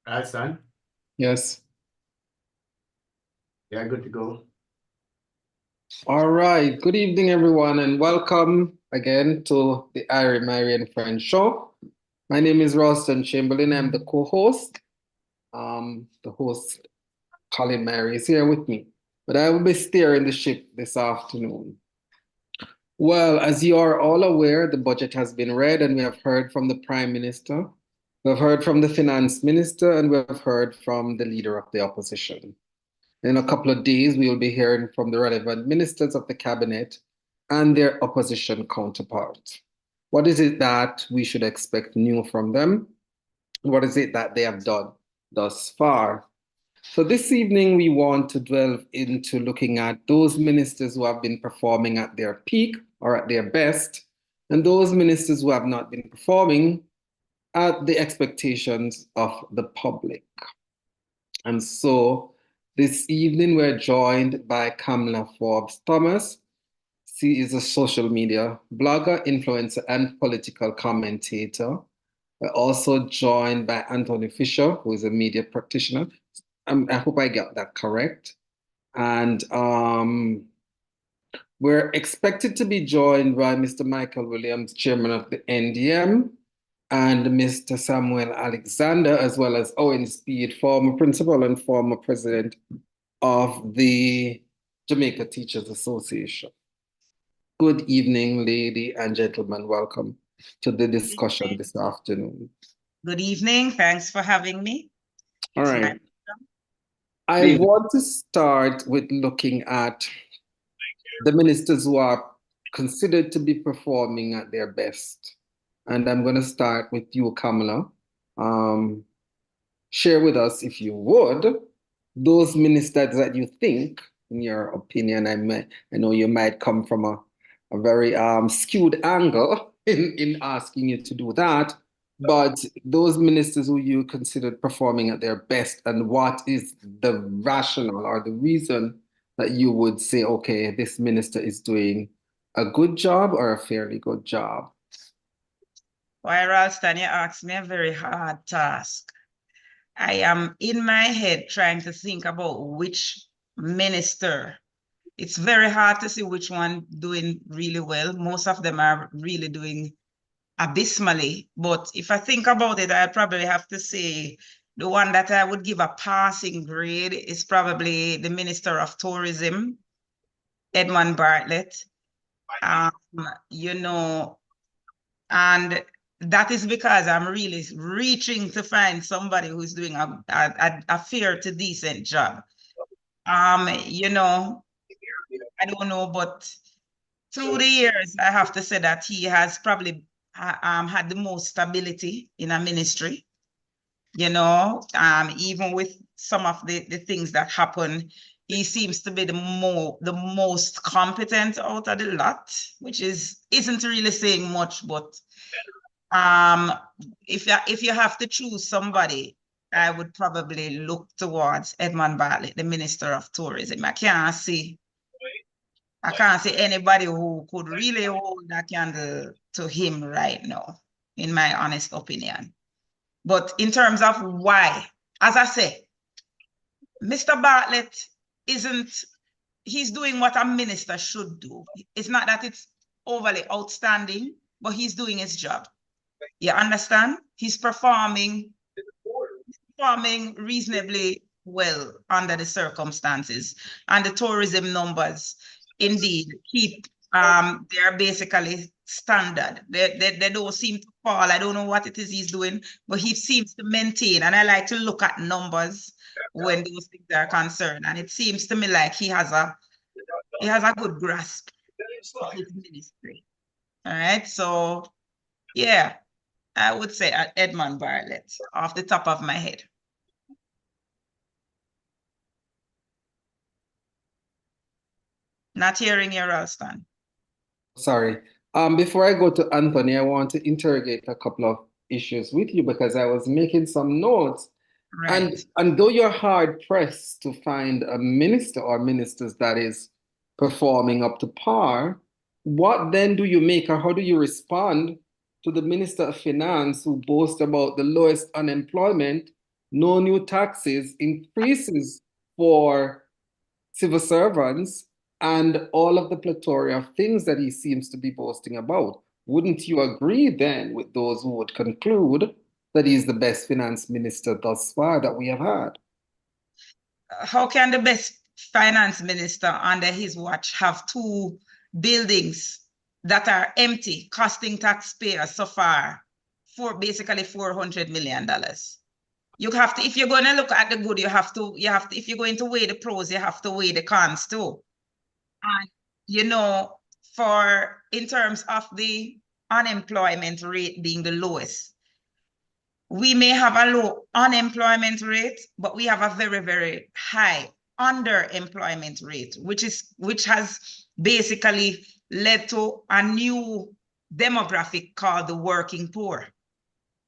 Son? Yes. Yeah, good to go. All right. Good evening, everyone, and welcome again to the Irie Myrie and Friends show. My name is Ralston Chamberlain. I'm the co-host. The host, Colin Myrie, is here with me, but I will be steering the ship this afternoon. Well, as you are all aware, the budget has been read, and we have heard from the Prime Minister, we have heard from the Finance Minister, and we have heard from the Leader of the Opposition. In a couple of days, we will be hearing from the relevant ministers of the cabinet and their opposition counterparts. What is it that we should expect new from them? What is it that they have done thus far? So this evening, we want to delve into looking at those ministers who have been performing at their peak or at their best, and those ministers who have not been performing at the expectations of the public. And so this evening, we're joined by Kamala Forbes Thomas. She is a social media blogger, influencer, and political commentator. We're also joined by Anthony Fisher, who is a media practitioner. I hope I got that correct. And we're expected to be joined by Mr. Michael Williams, chairman of the NDM, and Mr. Samuel Alexander, as well as Owen Speed, former principal and former president of the Jamaica Teachers Association. Good evening, lady and gentlemen. Welcome to the discussion this afternoon. Good evening. Thanks for having me. All right. I want to start with looking at the ministers who are considered to be performing at their best. And I'm going to start with you, Kamala. Share with us, if you would, those ministers that you think, in your opinion, I know you might come from a very skewed angle in asking you to do that, but those ministers who you considered performing at their best, and what is the rationale or the reason that you would say, okay, this minister is doing a good job or a fairly good job? Why, Ralston, you asked me a very hard task. I am in my head trying to think about which minister. It's very hard to see which one doing really well. Most of them are really doing abysmally. But if I think about it, I probably have to say the one that I would give a passing grade is probably the Minister of Tourism, Edmund Bartlett. You know, and that is because I'm really reaching to find somebody who's doing a fair to decent job. You know, I don't know, but through the years, I have to say that he has probably had the most stability in a ministry. You know, even with some of the things that happen, he seems to be the most competent out of the lot, which isn't really saying much, but if you have to choose somebody, I would probably look towards Edmund Bartlett, the Minister of Tourism. I can't see anybody who could really hold that candle to him right now, in my honest opinion. But in terms of why, as I say, Mr. Bartlett he's doing what a minister should do. It's not that it's overly outstanding, but he's doing his job. You understand? He's performing reasonably well under the circumstances, and the tourism numbers indeed they're basically standard. They don't seem to fall. I don't know what it is he's doing, but he seems to maintain, and I like to look at numbers when those things are concerned, and it seems to me like he has a good grasp of his ministry. All right, so yeah, I would say Edmund Bartlett off the top of my head. Not hearing you, Ralston. Sorry. Before I go to Anthony, I want to interrogate a couple of issues with you because I was making some notes. Right. And though you're hard pressed to find a minister or ministers that is performing up to par, what then do you make, or how do you respond to the Minister of Finance who boasts about the lowest unemployment no new taxes, increases for civil servants, and all of the plethora of things that he seems to be boasting about. Wouldn't you agree then with those who would conclude that he's the best finance minister thus far that we have had? How can the best finance minister under his watch have two buildings that are empty, costing taxpayers so far for basically $400 million? You have to, if you're going to look at the good, you have to, if you're going to weigh the pros, you have to weigh the cons too. And, you know, in terms of the unemployment rate being the lowest, we may have a low unemployment rate, but we have a very, very high underemployment rate, which has basically led to a new demographic called the working poor,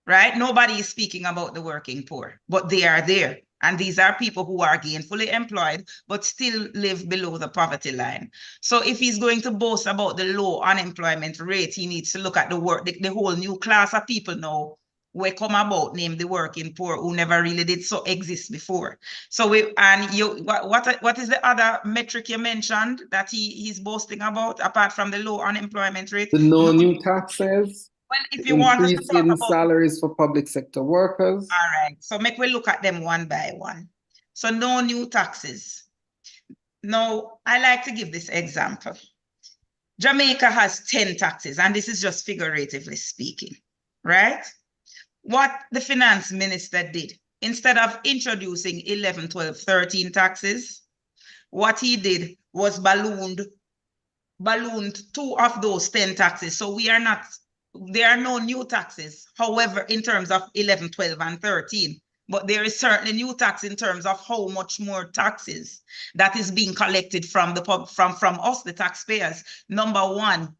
right? Nobody is speaking about the working poor, but they are there. And these are people who are gainfully employed, but still live below the poverty line. So if he's going to boast about the low unemployment rate, he needs to look at the whole new class of people now we come about, named the working poor, who never really did so exist before. So what is the other metric you mentioned that he's boasting about apart from the low unemployment rate? The no new taxes, Well, if the you want us to increase talk in about, salaries for public sector workers. all right, so make we look at them one by one. So no new taxes. Now, I like to give this example. Jamaica has 10 taxes, and this is just figuratively speaking, right? What the finance minister did, instead of introducing 11, 12, 13 taxes, what he did was ballooned two of those 10 taxes. So there are no new taxes. However, in terms of 11, 12, and 13, but there is certainly new tax in terms of how much more taxes that is being collected from us, the taxpayers. Number one,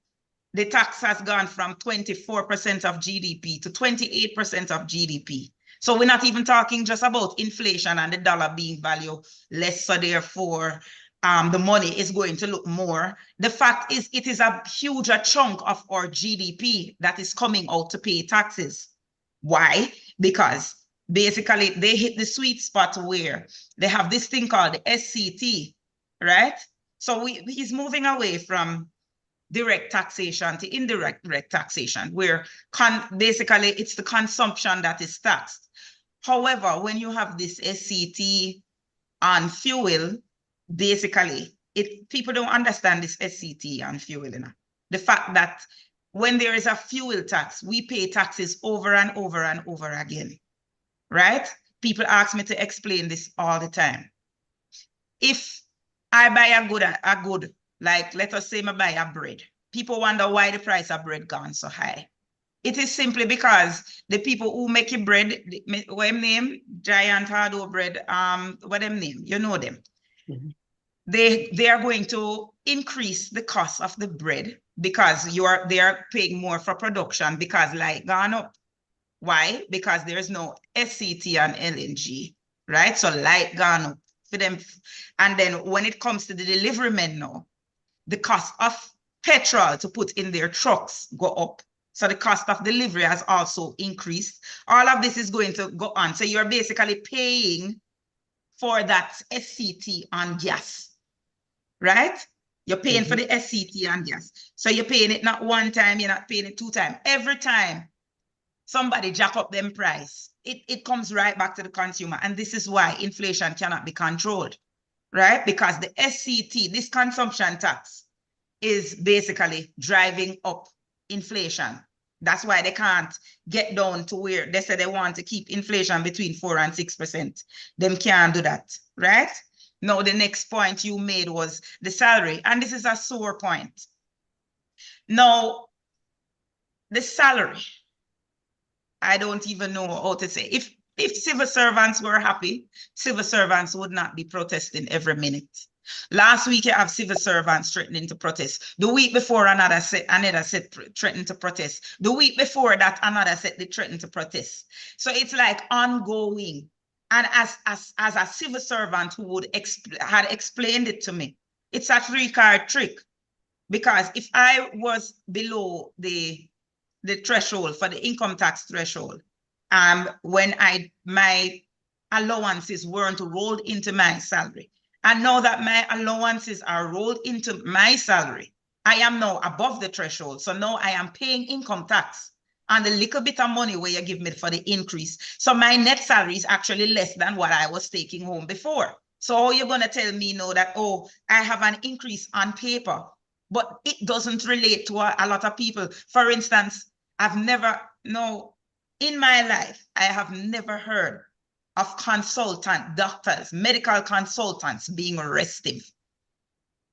the tax has gone from 24% of GDP to 28% of GDP. So we're not even talking just about inflation and the dollar being value less, so therefore the money is going to look more. The fact is, it is a huge chunk of our GDP that is coming out to pay taxes. Why? Because basically they hit the sweet spot where they have this thing called the SCT, right? So he's moving away from direct taxation to indirect taxation, where basically it's the consumption that is taxed. However, when you have this SCT on fuel, basically, people don't understand this SCT on fuel, you know? The fact that when there is a fuel tax, we pay taxes over and over and over again, right? People ask me to explain this all the time. If I buy a good, like let us say I buy a bread, people wonder why the price of bread gone so high. It is simply because the people who make your bread, what them name, Giant Hard Bread, what them name, you know them. Mm-hmm. They are going to increase the cost of the bread because they are paying more for production because light gone up. Why? Because there's no SCT and LNG, right? So light gone up for them. And then when it comes to the delivery men now, the cost of petrol to put in their trucks go up. So the cost of delivery has also increased. All of this is going to go on. So you're basically paying for that SCT on gas, right? You're paying for the SCT on gas. So you're paying it not one time, you're not paying it two times. Every time somebody jack up them price, it comes right back to the consumer. And this is why inflation cannot be controlled, right? Because the SCT, this consumption tax, is basically driving up inflation. That's why they can't get down to where they say they want to keep inflation between 4 and 6%. Them can't do that, right? Now, the next point you made was the salary, and this is a sore point. Now, the salary, I don't even know how to say. If civil servants were happy, civil servants would not be protesting every minute. Last week, you have civil servants threatening to protest. The week before, another set threatening to protest. The week before that, another set they threatened to protest. So it's like ongoing. And as a civil servant who had explained it to me, it's a 3-card trick. Because if I was below the threshold for the income tax threshold, when my allowances weren't rolled into my salary. And now that my allowances are rolled into my salary, I am now above the threshold. So now I am paying income tax on the little bit of money where you give me for the increase. So my net salary is actually less than what I was taking home before. So how are you going to tell me now that, oh, I have an increase on paper, but it doesn't relate to a lot of people? For instance, in my life, I have never heard of doctors, medical consultants being restive.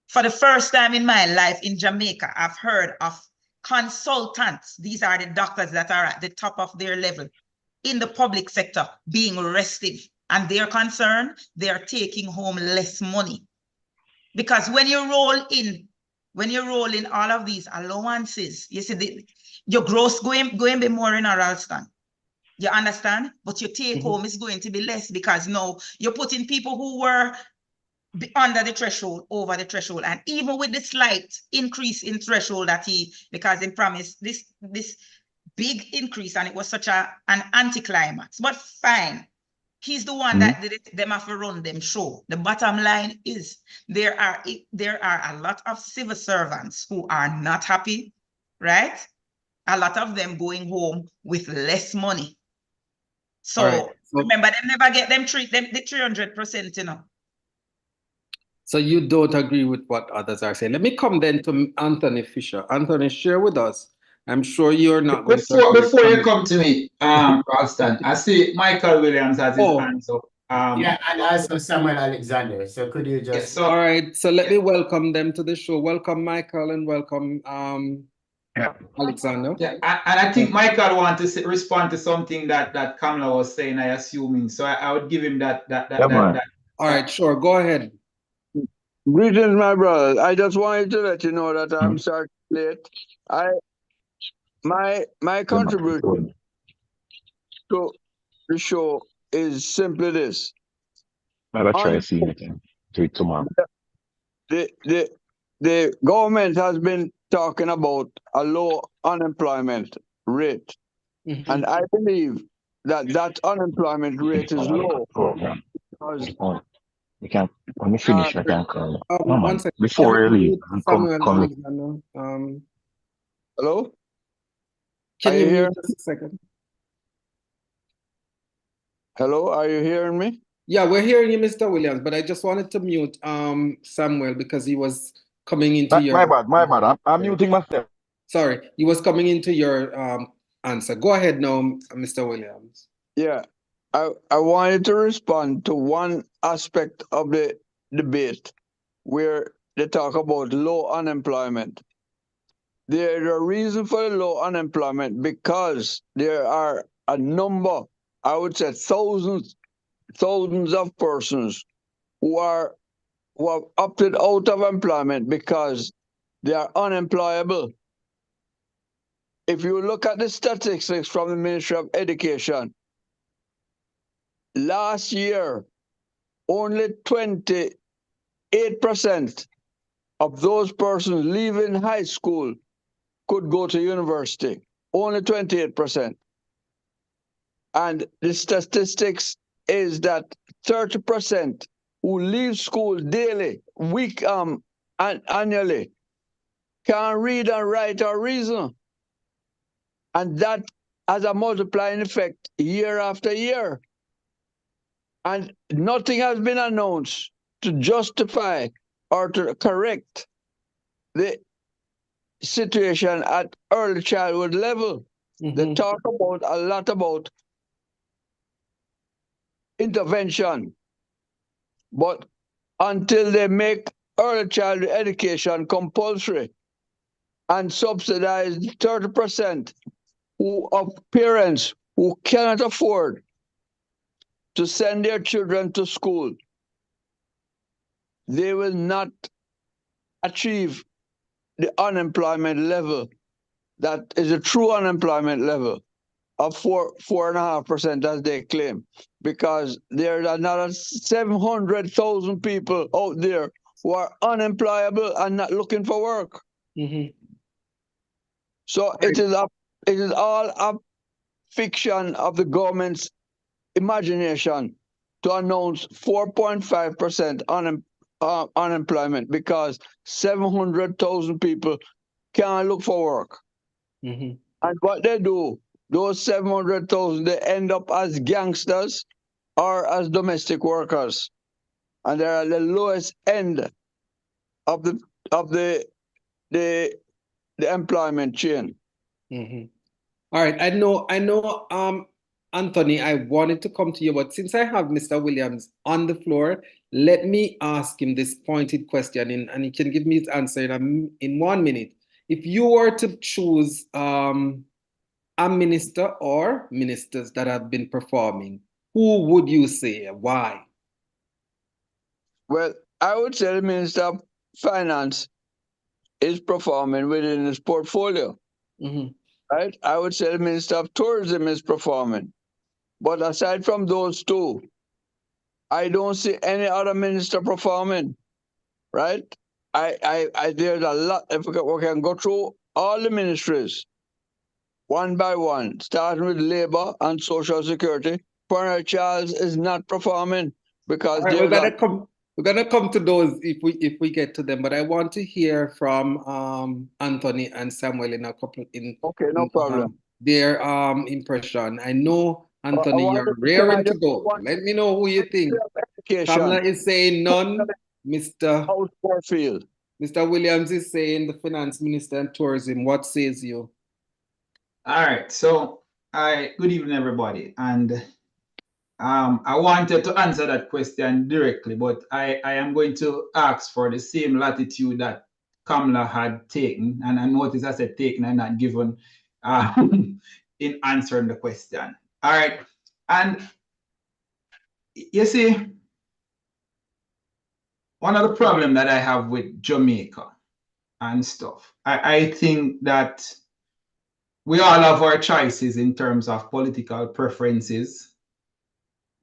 For the first time in my life in Jamaica, I've heard of consultants. These are the doctors that are at the top of their level in the public sector being restive. And they're concerned they're taking home less money. Because when you roll in all of these allowances, you see your gross going be more in a Ralston. You understand? But your take home is going to be less because now you're putting people who were under the threshold, over the threshold. And even with the slight increase in threshold because he promised this big increase, and it was such an anticlimax. But fine, he's the one that did it. Them have to run them show. The bottom line is there are a lot of civil servants who are not happy, right? A lot of them going home with less money. So remember, them never get the 300%, you know. So you don't agree with what others are saying. Let me come then to Anthony Fisher. Anthony, share with us. I'm sure you're not going to before you come to me, Ralston, I see Michael Williams has his hands up. Yeah, and also Samuel Alexander. So could you just all right, so let me welcome them to the show. Welcome Michael and welcome Alexander. Yeah, and I think Michael wants to respond to something that Kamala was saying, I assuming. So I would give him that. All right, sure, go ahead. Greetings, my brother. I just wanted to let you know that I'm sorry late. My contribution to the show is simply this. I'll try to see you again. Do it tomorrow. The government has been talking about a low unemployment rate. And I believe that unemployment rate is low. Because you can, when you finish, I can call. One second. Before you leave, come. Hello? Can you hear just a second? Hello, are you hearing me? Yeah, we're hearing you, Mr. Williams, but I just wanted to mute Samuel because he was coming into your... My bad. I'm muting myself. Sorry, he was coming into your answer. Go ahead now, Mr. Williams. Yeah, I wanted to respond to one aspect of the debate where they talk about low unemployment. There's a reason for the low unemployment because there are a number, I would say thousands of persons who have opted out of employment because they are unemployable. If you look at the statistics from the Ministry of Education, last year, only 28% of those persons leaving high school could go to university. Only 28%. And the statistics is that 30% who leave school daily, and annually, can't read and write or reason. And that has a multiplying effect year after year. And nothing has been announced to justify or to correct the situation at early childhood level. They talk about a lot about intervention, but until they make early childhood education compulsory and subsidize 30% of parents who cannot afford to send their children to school, they will not achieve the unemployment level that is a true unemployment level of 4.5% as they claim, because there's another 700,000 people out there who are unemployable and not looking for work. So it is all a fiction of the government's imagination to announce 4.5% unemployment because 700,000 people can't look for work. Mhm. And what they do, those 700,000, they end up as gangsters or as domestic workers. And they're at the lowest end of the employment chain. Mhm. All right, I know, Anthony, I wanted to come to you, but since I have Mr. Williams on the floor, let me ask him this pointed question, and he can give me his answer in 1 minute. If you were to choose a minister or ministers that have been performing, who would you say? Why? Well, I would say the Minister of Finance is performing within his portfolio. Mm-hmm. Right? I would say the Minister of Tourism is performing. But aside from those two, I don't see any other minister performing. Right? There's a lot. If we can go through all the ministries one by one, starting with Labor and Social Security, Colonel Charles is not performing because All right, we're gonna come to those if we get to them, but I want to hear from Anthony and Samuel in a couple okay, no problem. Their impression. I know, Anthony, you're raring to go. Let me know who you think. Kamala is saying none. Mr. Williams is saying the finance minister and tourism. What says you? All right. So, good evening, everybody. And I wanted to answer that question directly, but I am going to ask for the same latitude that Kamala had taken. And I notice I said taken and not given in answering the question. All right. And you see, one of the problems that I have with Jamaica and stuff, I think that we all have our choices in terms of political preferences,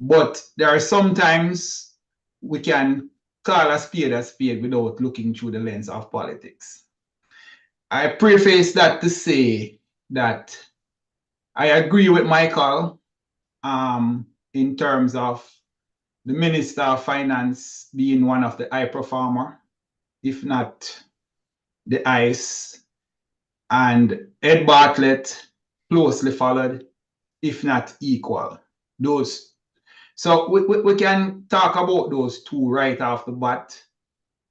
but there are sometimes we can call a spade without looking through the lens of politics. I preface that to say that I agree with Michael in terms of the Minister of Finance being one of the high performer, if not the highest, and Ed Bartlett closely followed, if not equal. So we can talk about those two right off the bat.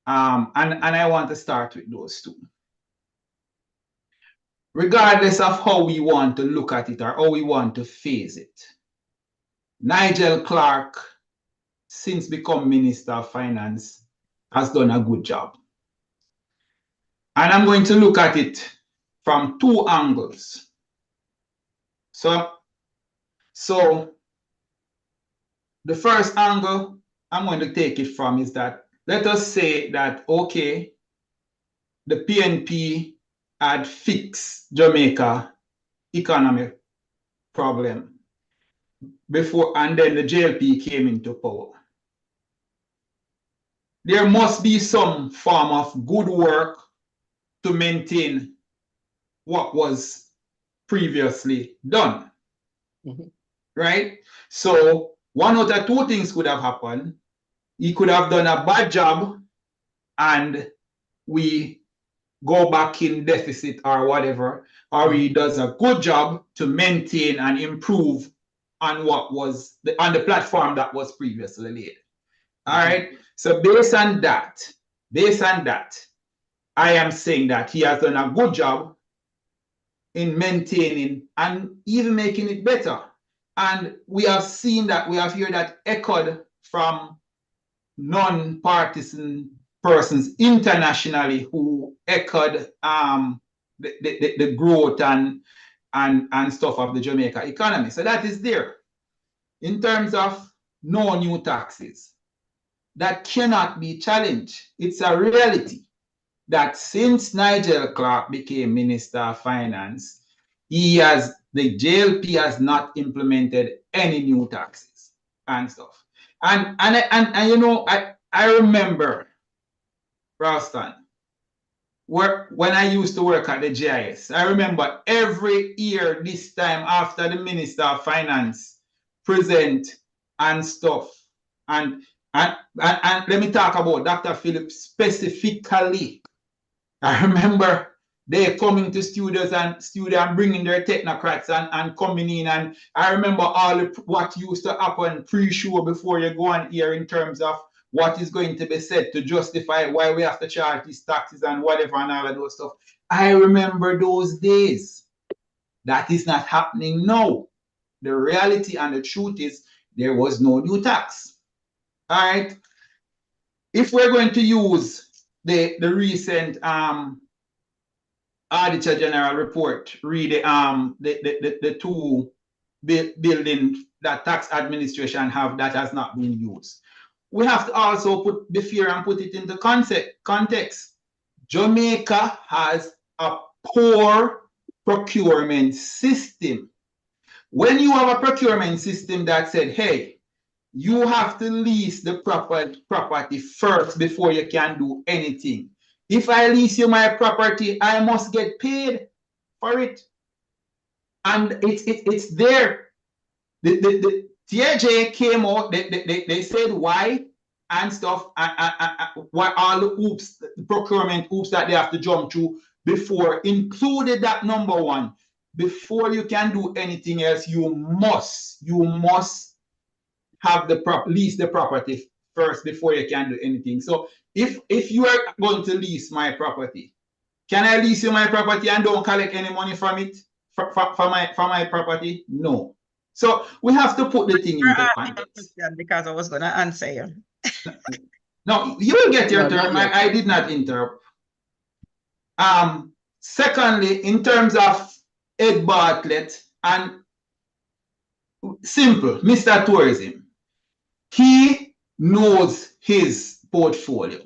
And I want to start with those two. Regardless of how we want to look at it or how we want to phase it, Nigel Clark, since become Minister of Finance, has done a good job. And I'm going to look at it from two angles. So the first angle I'm going to take it from is that, let us say that, okay, the PNP had fixed Jamaica economic problem before, and then the JLP came into power. There must be some form of good work to maintain what was previously done. Mm-hmm. Right? So one out of two things could have happened. He could have done a bad job and we go back in deficit or whatever, or he does a good job to maintain and improve on what was on the platform that was previously laid. All right. So based on that, I am saying that he has done a good job in maintaining and even making it better. And we have seen that, we have heard that echoed from non-partisan persons internationally who echoed the growth and stuff of the Jamaica economy. So that is there. In terms of no new taxes, that cannot be challenged. It's a reality that since Nigel Clark became Minister of Finance, the JLP has not implemented any new taxes and stuff. And you know, I remember, Ralston, when I used to work at the GIS, I remember every year this time after the Minister of Finance present and stuff, And let me talk about Dr. Phillips specifically. I remember they coming to studios and bringing their technocrats and coming in. And I remember what used to happen pre-show before you go on here in terms of what is going to be said to justify why we have to charge these taxes and whatever and all of those stuff. I remember those days. That is not happening now. The reality and the truth is there was no new tax. All right. If we're going to use the recent Auditor General report, read the two building that tax administration have that has not been used. We have to also put the fear and put it into context. Jamaica has a poor procurement system. When you have a procurement system that said, hey, you have to lease the property first before you can do anything. If I lease you my property, I must get paid for it. And it's there. The TJ came out, they said why and stuff, why all the hoops, the procurement hoops that they have to jump through before included that number one. Before you can do anything else, you must have lease the property first before you can do anything. So if you are going to lease my property, can I lease you my property and don't collect any money from it for my property? No. So we have to put the thing into context. Because I was going to answer you. No, you will get your turn. I did not interrupt. Secondly, in terms of Ed Bartlett and simple, Mr. Tourism, he knows his portfolio.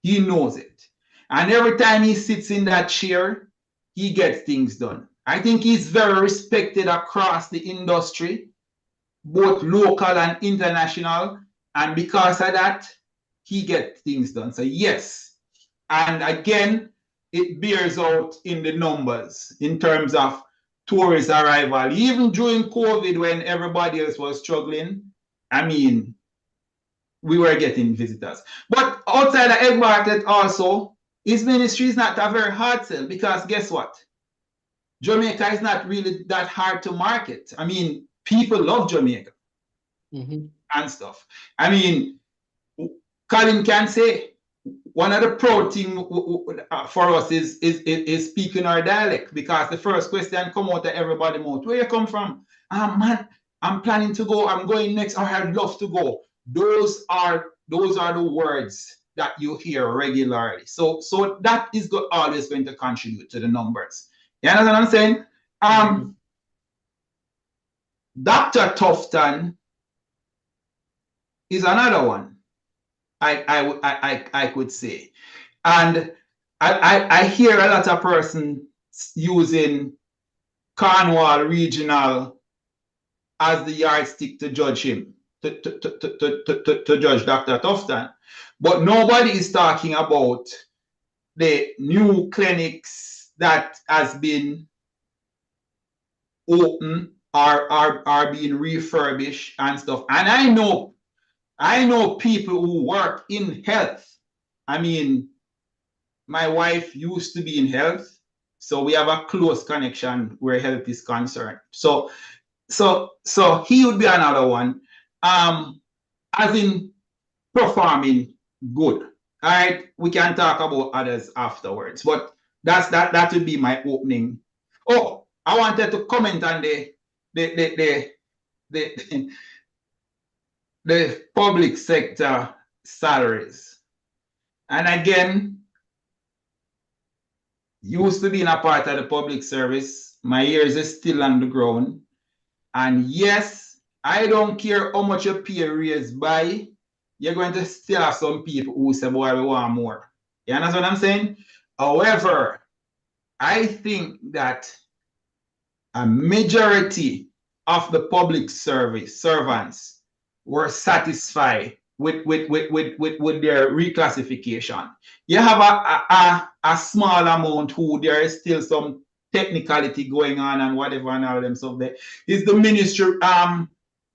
He knows it. And every time he sits in that chair, he gets things done. I think he's very respected across the industry, both local and international. And because of that, he gets things done. So yes. And again, it bears out in the numbers in terms of tourist arrival. Even during COVID, when everybody else was struggling, I mean, we were getting visitors. But outside of Ed Bartlett also, his ministry is not a very hard sell because guess what? Jamaica is not really that hard to market. I mean, people love Jamaica and stuff. I mean, Colin can say one of the proud things for us is speaking our dialect, because the first question come out of everybody's mouth, where you come from? Man, I'm planning to go, I'm going next, or I'd love to go. Those are the words that you hear regularly. So that is always going to contribute to the numbers. You understand what I'm saying? Dr. Tufton is another one. I could say. And I hear a lot of persons using Cornwall Regional as the yardstick to judge him, to judge Dr. Tufton. But nobody is talking about the new clinics that has been open or are being refurbished and stuff. And I know people who work in health. I mean, my wife used to be in health, so we have a close connection where health is concerned. So he would be another one. As in performing good. All right, we can talk about others afterwards, but that would be my opening. Oh, I wanted to comment on the public sector salaries. And again, used to be in a part of the public service. My ears is still on the ground. And yes, I don't care how much you pay a raise by, you're going to still have some people who say, boy, we want more. You understand what I'm saying? However, I think that a majority of the public service servants were satisfied with their reclassification. You have a small amount who there is still some technicality going on and whatever and all of them stuff there. Is the ministry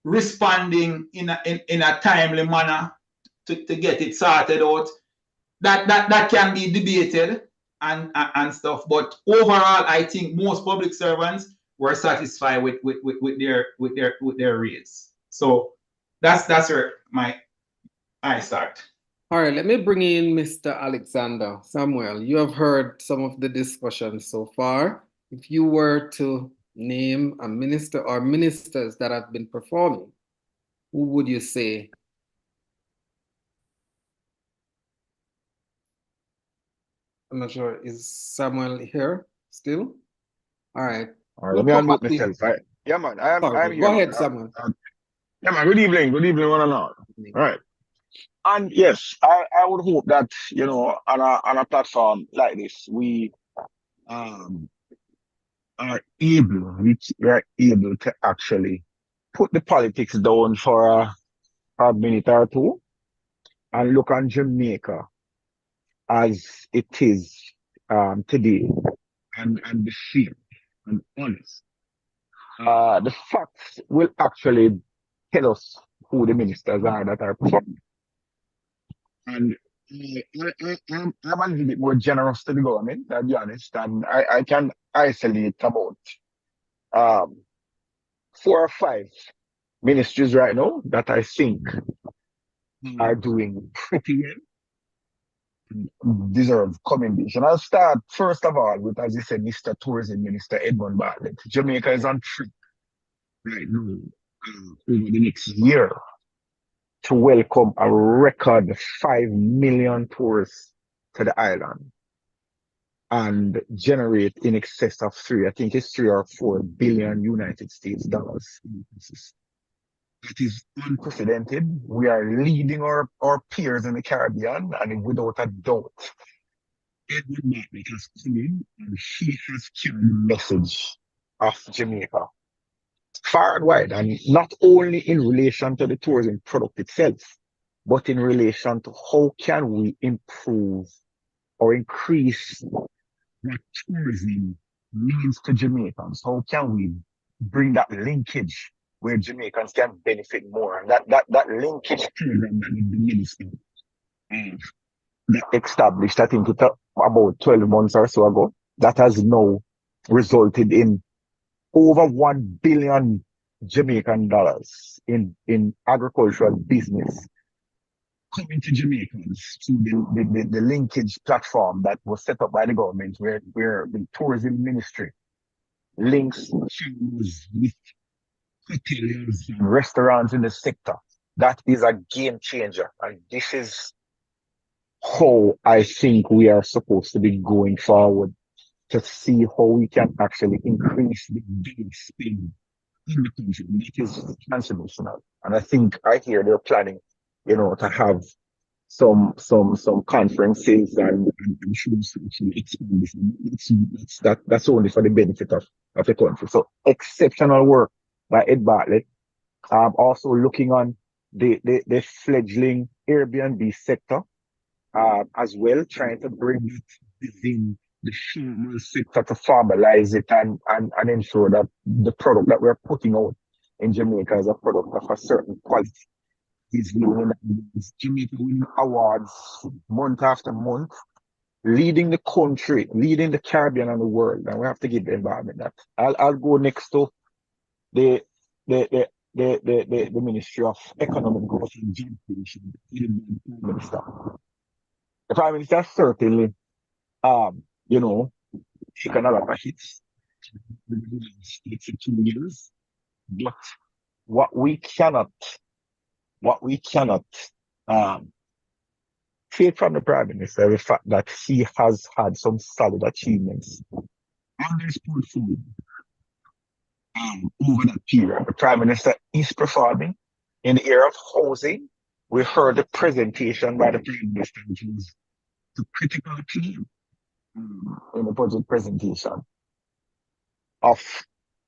responding in a timely manner to get it sorted out. That can be debated and stuff. But overall, I think most public servants were satisfied with their raise. So that's where I start. All right, let me bring in Mr. Alexander. Samuel, you have heard some of the discussion so far. If you were to name a minister or ministers that have been performing, who would you say? I'm not sure. Is Samuel here still? All right. All right, let me unmute myself. Right? Yeah, man. I'm here. Go Man. ahead, Samuel. Yeah, man. Good evening. Good evening, one and all. All right. And yes, I would hope that, you know, on a platform like this, we are able to actually put the politics down for a minute or two and look on Jamaica as it is today and be fair and honest. The facts will actually tell us who the ministers are that are performing. And I'm a little bit more generous to the government, I'll be honest, and I can isolate about 4 or 5 ministries right now that I think are doing pretty well, deserve commendation. I'll start first of all with, as you said, Mr. Tourism Minister Edmund Bartlett. Jamaica is on track right now over the next year to welcome a record 5 million tourists to the island and generate in excess of I think it's 3 or 4 billion United States dollars. That is unprecedented. We are leading our peers in the Caribbean, and without a doubt, Edward Bartlett has come in and he has carried the message of Jamaica far and wide, and not only in relation to the tourism product itself, but in relation to how can we improve or increase what tourism means to Jamaicans. How can we bring that linkage where Jamaicans can benefit more? And that linkage program that the minister that established, I think about 12 months or so ago, that has now resulted in over 1 billion Jamaican dollars in agricultural business coming to Jamaicans through the linkage platform that was set up by the government, where the tourism ministry links channels with hoteliers and restaurants in the sector. That is a game changer, and this is how I think we are supposed to be going forward, to see how we can actually increase the big spend in the country. That is transformational. And I hear they're planning, you know, to have some conferences and shows to actually expand this. That's only for the benefit of the country. So exceptional work by Ed Bartlett. Also looking on the fledgling Airbnb sector as well, trying to bring it within the formal sector to formalize it and ensure that the product that we're putting out in Jamaica is a product of a certain quality. He's Jamaica winning awards month after month, leading the country, leading the Caribbean and the world, and we have to give the environment that. I'll go next to the Ministry of Economic Growth and Job Creation, the Prime Minister. The Prime Minister certainly, you know, taken a lot of hits for 2 years, but what we cannot take from the Prime Minister the fact that he has had some solid achievements on this portfolio over that period. The Prime Minister is performing in the area of housing. We heard the presentation by the Prime Minister, which was the critical acclaim in the budget presentation of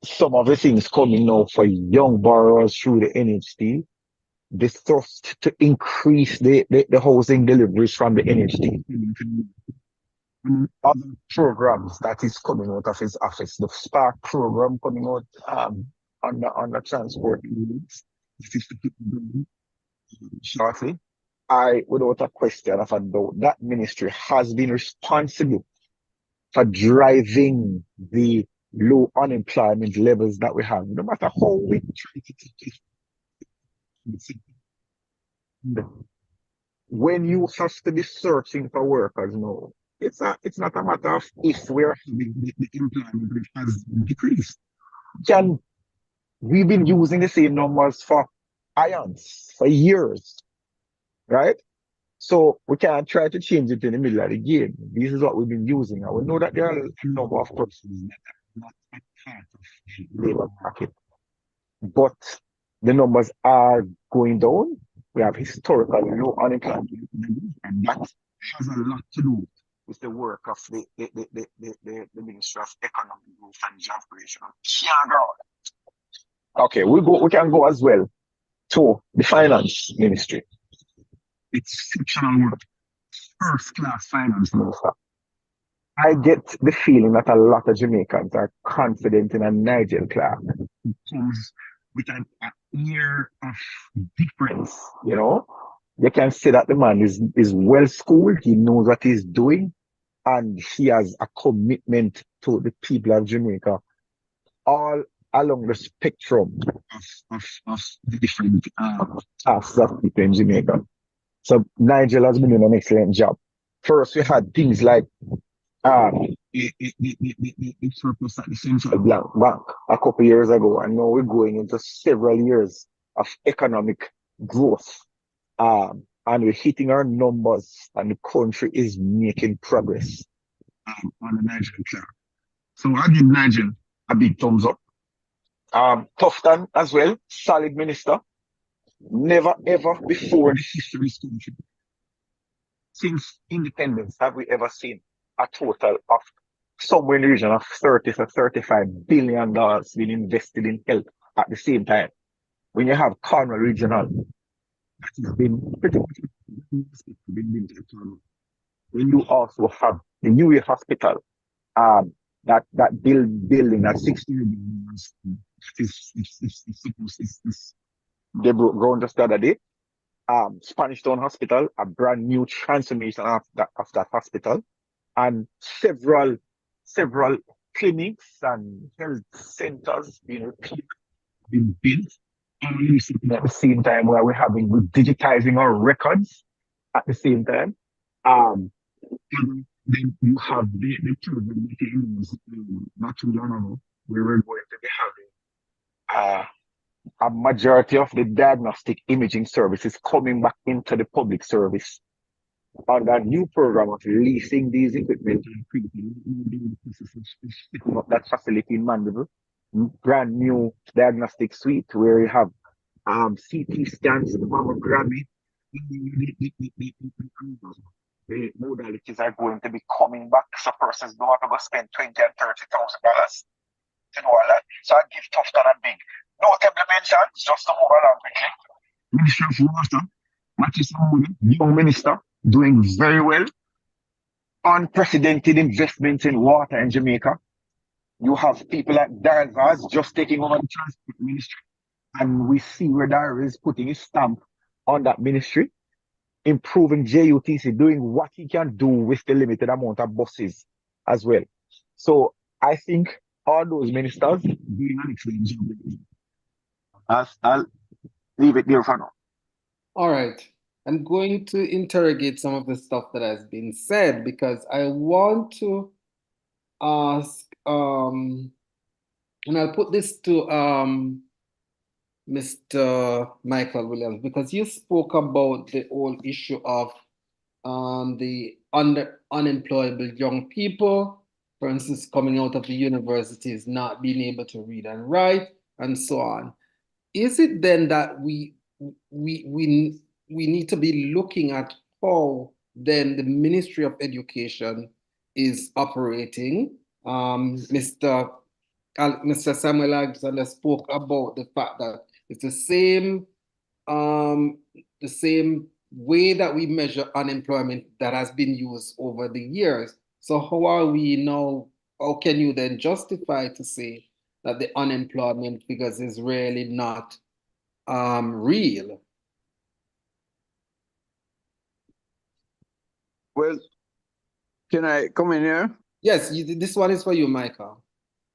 some of the things coming now for young borrowers through the NHT. The thrust to increase the housing deliveries from the NHT. Other programs that is coming out of his office, the Spark program coming out on the transport needs, This is to keep going shortly. I, without a question of a doubt, that ministry has been responsible for driving the low unemployment levels that we have. No matter how we try to take it, when you have to be searching for workers now, it's not a matter of if we're having the employment rate has decreased. Can we've been using the same numbers for ions for years, right? So we can't try to change it in the middle of the game. This is what we've been using. And we know that there are a number of persons that are not a part of the labor market, but the numbers are going down. We have historical low unemployment, and that has a lot to do with the work of the Ministry of Economic Growth and Job Creation. Okay, we can go as well to the Finance Ministry. It's exceptional work. First class finance minister. I get the feeling that a lot of Jamaicans are confident in a Nigel Clark. He comes with an air of difference, you know. You can say that the man is well schooled, he knows what he's doing, and he has a commitment to the people of Jamaica all along the spectrum of the different tasks of people in Jamaica. So Nigel has been doing an excellent job. First, we had things like the surplus at the central bank a couple of years ago, and now we're going into several years of economic growth. And we're hitting our numbers, and the country is making progress on the Nigerian plan. So I give Nigel a big thumbs up. Tufton as well, solid minister. Never ever before in the history of this country, since independence, have we ever seen a total of somewhere in the region of $30 to $35 billion being invested in health at the same time. When you have Cornwall Regional, that has been pretty much been when you also have the UA Hospital, that building that 60 they broke ground just the other day. Spanish Town Hospital, a brand new transformation of that hospital, and several clinics and health centers being built. And at the same time, where we're digitizing our records at the same time. And then you have the children not too long ago, we were going to be having a majority of the diagnostic imaging services coming back into the public service on that new program of leasing these equipment and picking up that facility in Mandeville. Brand new diagnostic suite where you have CT scans, mammography. The modalities are going to be coming back, so persons don't have to go spend $20,000 and $30,000 to do all that. So I give Tufton a big notable mentions, just to move along quickly. Ministry of Water, Mattis Moody, young minister, doing very well. Unprecedented investments in water in Jamaica. You have people like Darren Vaz just taking over the transport ministry. And we see where Darren is putting his stamp on that ministry, improving JUTC, doing what he can do with the limited amount of buses as well. So I think all those ministers doing an excellent job. I'll leave it there for now. All right. I'm going to interrogate some of the stuff that has been said because I want to ask, and I'll put this to Mr. Michael Williams, because you spoke about the whole issue of the unemployable young people, for instance, coming out of the universities, not being able to read and write, and so on. Is it then that we need to be looking at how then the Ministry of Education is operating? Mr. Samuel Alexander spoke about the fact that it's the same way that we measure unemployment that has been used over the years. So how are we now? How can you then justify to say that the unemployment figures is really not real? Well, can I come in here? Yes, this one is for you, Michael.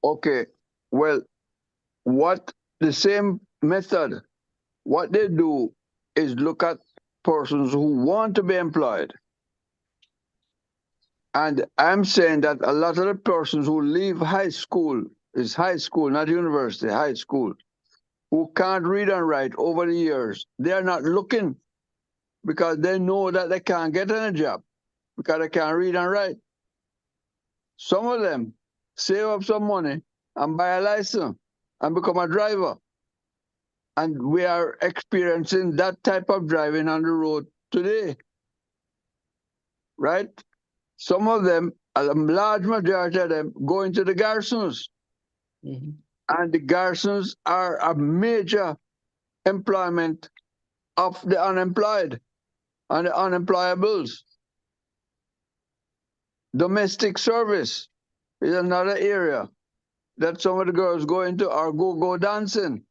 Okay. Well, what the same method, what they do is look at persons who want to be employed. And I'm saying that a lot of the persons who leave high school, is high school, not university, high school, who can't read and write over the years, they are not looking because they know that they can't get any job because they can't read and write. Some of them save up some money and buy a license and become a driver. And we are experiencing that type of driving on the road today, right? Some of them, a large majority of them, go into the garrisons. Mm-hmm. And the garrisons are a major employment of the unemployed and the unemployables. Domestic service is another area that some of the girls go into, or go dancing,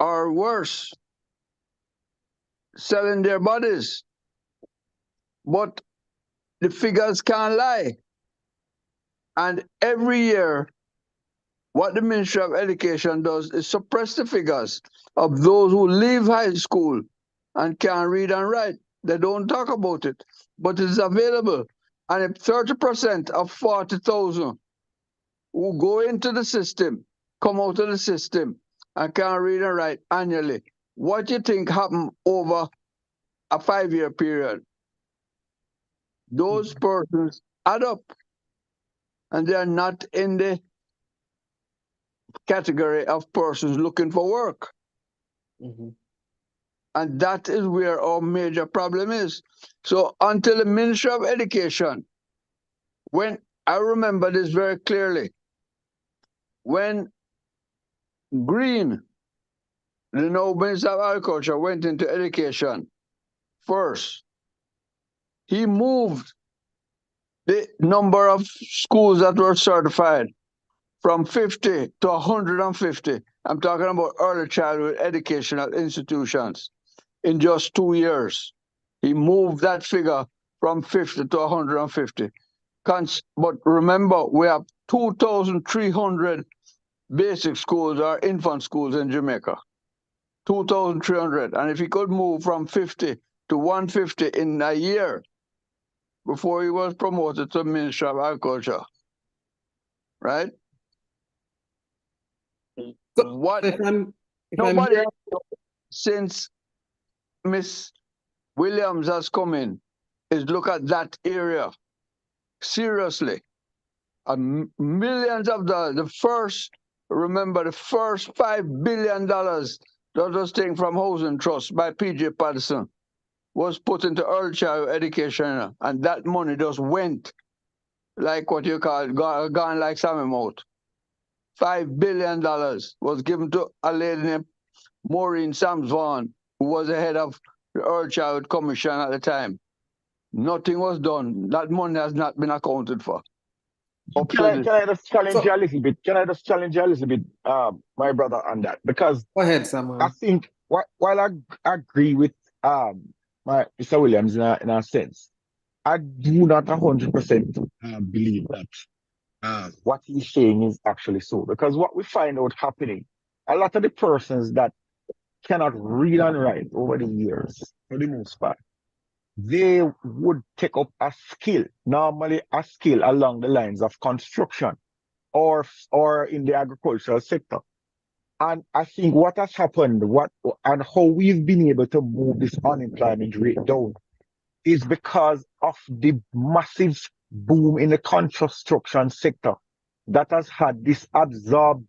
or worse, selling their bodies. But the figures can't lie. And every year, what the Ministry of Education does is suppress the figures of those who leave high school and can't read and write. They don't talk about it, but it's available. And if 30% of 40,000 who go into the system come out of the system and can't read and write annually, what do you think happened over a 5-year period? Those persons add up, and they are not in the category of persons looking for work. Mm-hmm. And that is where our major problem is. So until the Ministry of Education, when I remember this very clearly, when Green, the now Minister of Agriculture, went into education first, he moved the number of schools that were certified from 50 to 150. I'm talking about early childhood educational institutions in just 2 years. He moved that figure from 50 to 150. But remember, we have 2,300 basic schools or infant schools in Jamaica. 2,300. And if he could move from 50 to 150 in a year before he was promoted to Minister of Agriculture, right? So What if I'm nobody here, since Miss Williams has come in is look at that area seriously. Millions of dollars. Remember the first $5 billion that was taken from Housing Trust by P.J. Patterson was put into early childhood education, and that money just went like what you call gone like salmon mouth. $5 billion was given to a lady named Maureen Sams Vaughan, who was the head of the Early Childhood Commission at the time. Nothing was done. That money has not been accounted for. Can I just challenge you a little bit? Can I just challenge you a little bit, my brother, on that? Because go ahead, Samuel. I think while I agree with my Mr. Williams in a sense, I do not 100% believe that what he's saying is actually so. Because what we find out happening, a lot of the persons that cannot read and write over the years, for the most part, they would take up a skill, normally a skill along the lines of construction or in the agricultural sector. And I think what has happened, and how we've been able to move this unemployment rate down is because of the massive boom in the construction sector that has had this absorbing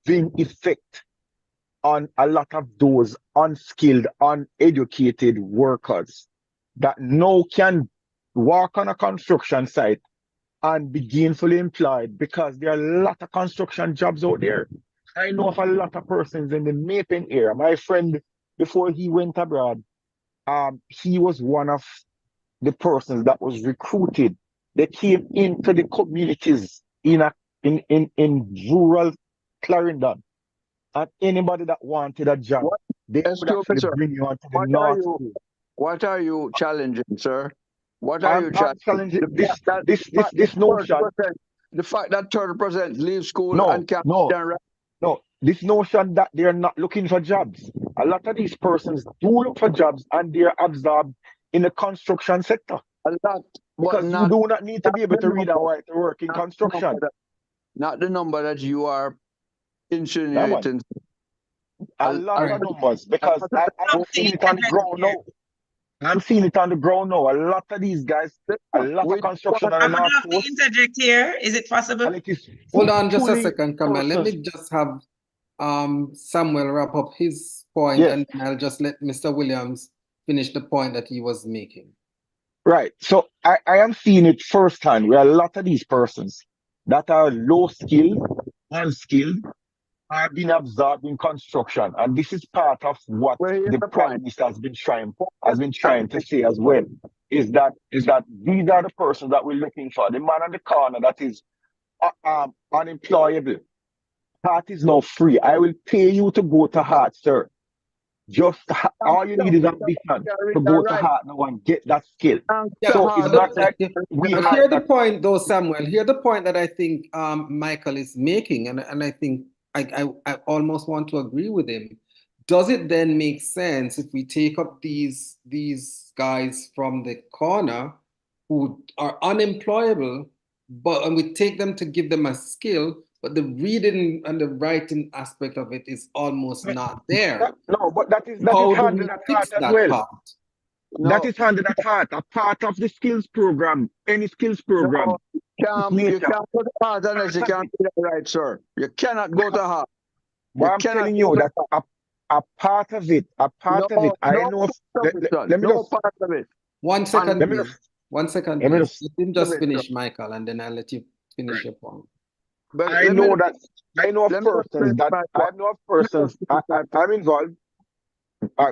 effect on a lot of those unskilled, uneducated workers that now can work on a construction site and be gainfully employed because there are a lot of construction jobs out there. I know of a lot of persons in the Mapen area. My friend, before he went abroad, he was one of the persons that was recruited. They came into the communities in rural Clarendon and anybody that wanted a job, What? they would Excuse me, actually sir. bring you onto the What are North you? School. What are you challenging, sir? What are you I'm challenging? challenging The this fact that this this fact that this notion. 30%, the fact that 30% leave school No, and can't no, then no. This notion that they're not looking for jobs. A lot of these persons do look for jobs and they're absorbed in the construction sector a lot, but because you do not need to not be able the to read and number, write to work in not the number construction. that, not the number that you are Yeah, man. insinuating. A A, lot a, of right. numbers a because lot of I am Something seeing it on the interject ground here. now. I'm seeing it on the ground now. A lot of these guys, a lot we of construction on I the would North love to Coast, interject here. Is it possible? and it is Hold on just a fully second, Kamal. Let persons. me just have Samuel wrap up his point, Yes, and then I'll just let Mr. Williams finish the point that he was making. right. So I am seeing it firsthand where a lot of these persons that are low skilled, unskilled, are being absorbed in construction. And this is part of what we're here the the Prime point. Minister has been trying to say as well. Is that these are the persons that we're looking for. The man on the corner that is unemployable. Heart is now free. I will pay you to go to Heart, sir. All you need is ambition to go to Right. Heart now and get that skill. Yeah, So it's but, not like we but have hear the that. point though, Samuel. Hear the point that I think Michael is making, and I think I almost want to agree with him. Does it then make sense if we take up these guys from the corner who are unemployable, and we take them to give them a skill, but the reading and the writing aspect of it is almost not there? No, but that is How do handled we at Heart fix as that well. part? That No, is handled at Heart. A part of the skills program, any skills program, no, is you nature. can't go to heart unless you can't read and write, sir. You cannot go to heart. But You I'm cannot telling go you to that a part of it, no, I no know. part of it, son. Let me No just, part of it. One second, let me please. just, 1 second, let me please. just. Let him Let just me, finish, Michael, and then I'll let you finish Right. your point. but I let me know that. I know of let me just persons finish that my I point. know of Let me persons. just finish my point. I'm involved.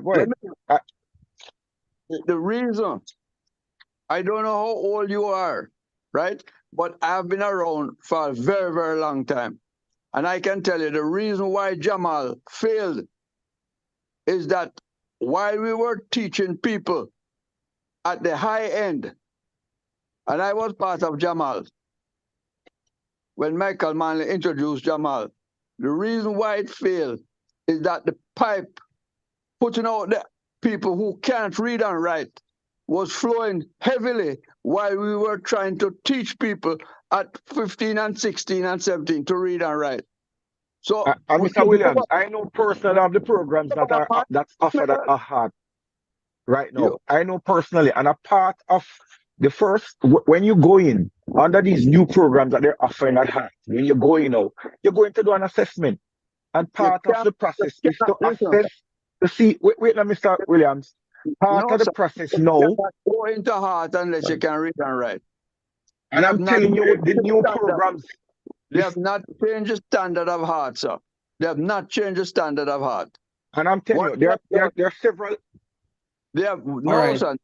Go Let ahead. me, the reason I don't know how old you are, right? But I've been around for a very, very long time. And I can tell you the reason why Jamal failed is that while we were teaching people at the high end, and I was part of Jamal when Michael Manley introduced Jamal, the reason why it failed is that the pipe putting out the people who can't read and write was flowing heavily while we were trying to teach people at 15 and 16 and 17 to read and write. So, And Mr. Williams, I know personally of the programs that are that's offered at Heart right you, now. I know personally, and a part of the first when you go in under these new programs that they're offering at Heart, when you go in now, you're going to do an assessment, and you part of can't, the process you is cannot to listen. assess to see. Wait now, Mr. Williams. Part No, of the sir. process You now, cannot go into heart unless you can read and write. They and have I'm not telling you, changed the the new standard. programs. They have not changed the standard of heart, sir. They have not changed the standard of heart. And I'm telling What you, they have done, there are several. they have All no, right. sir,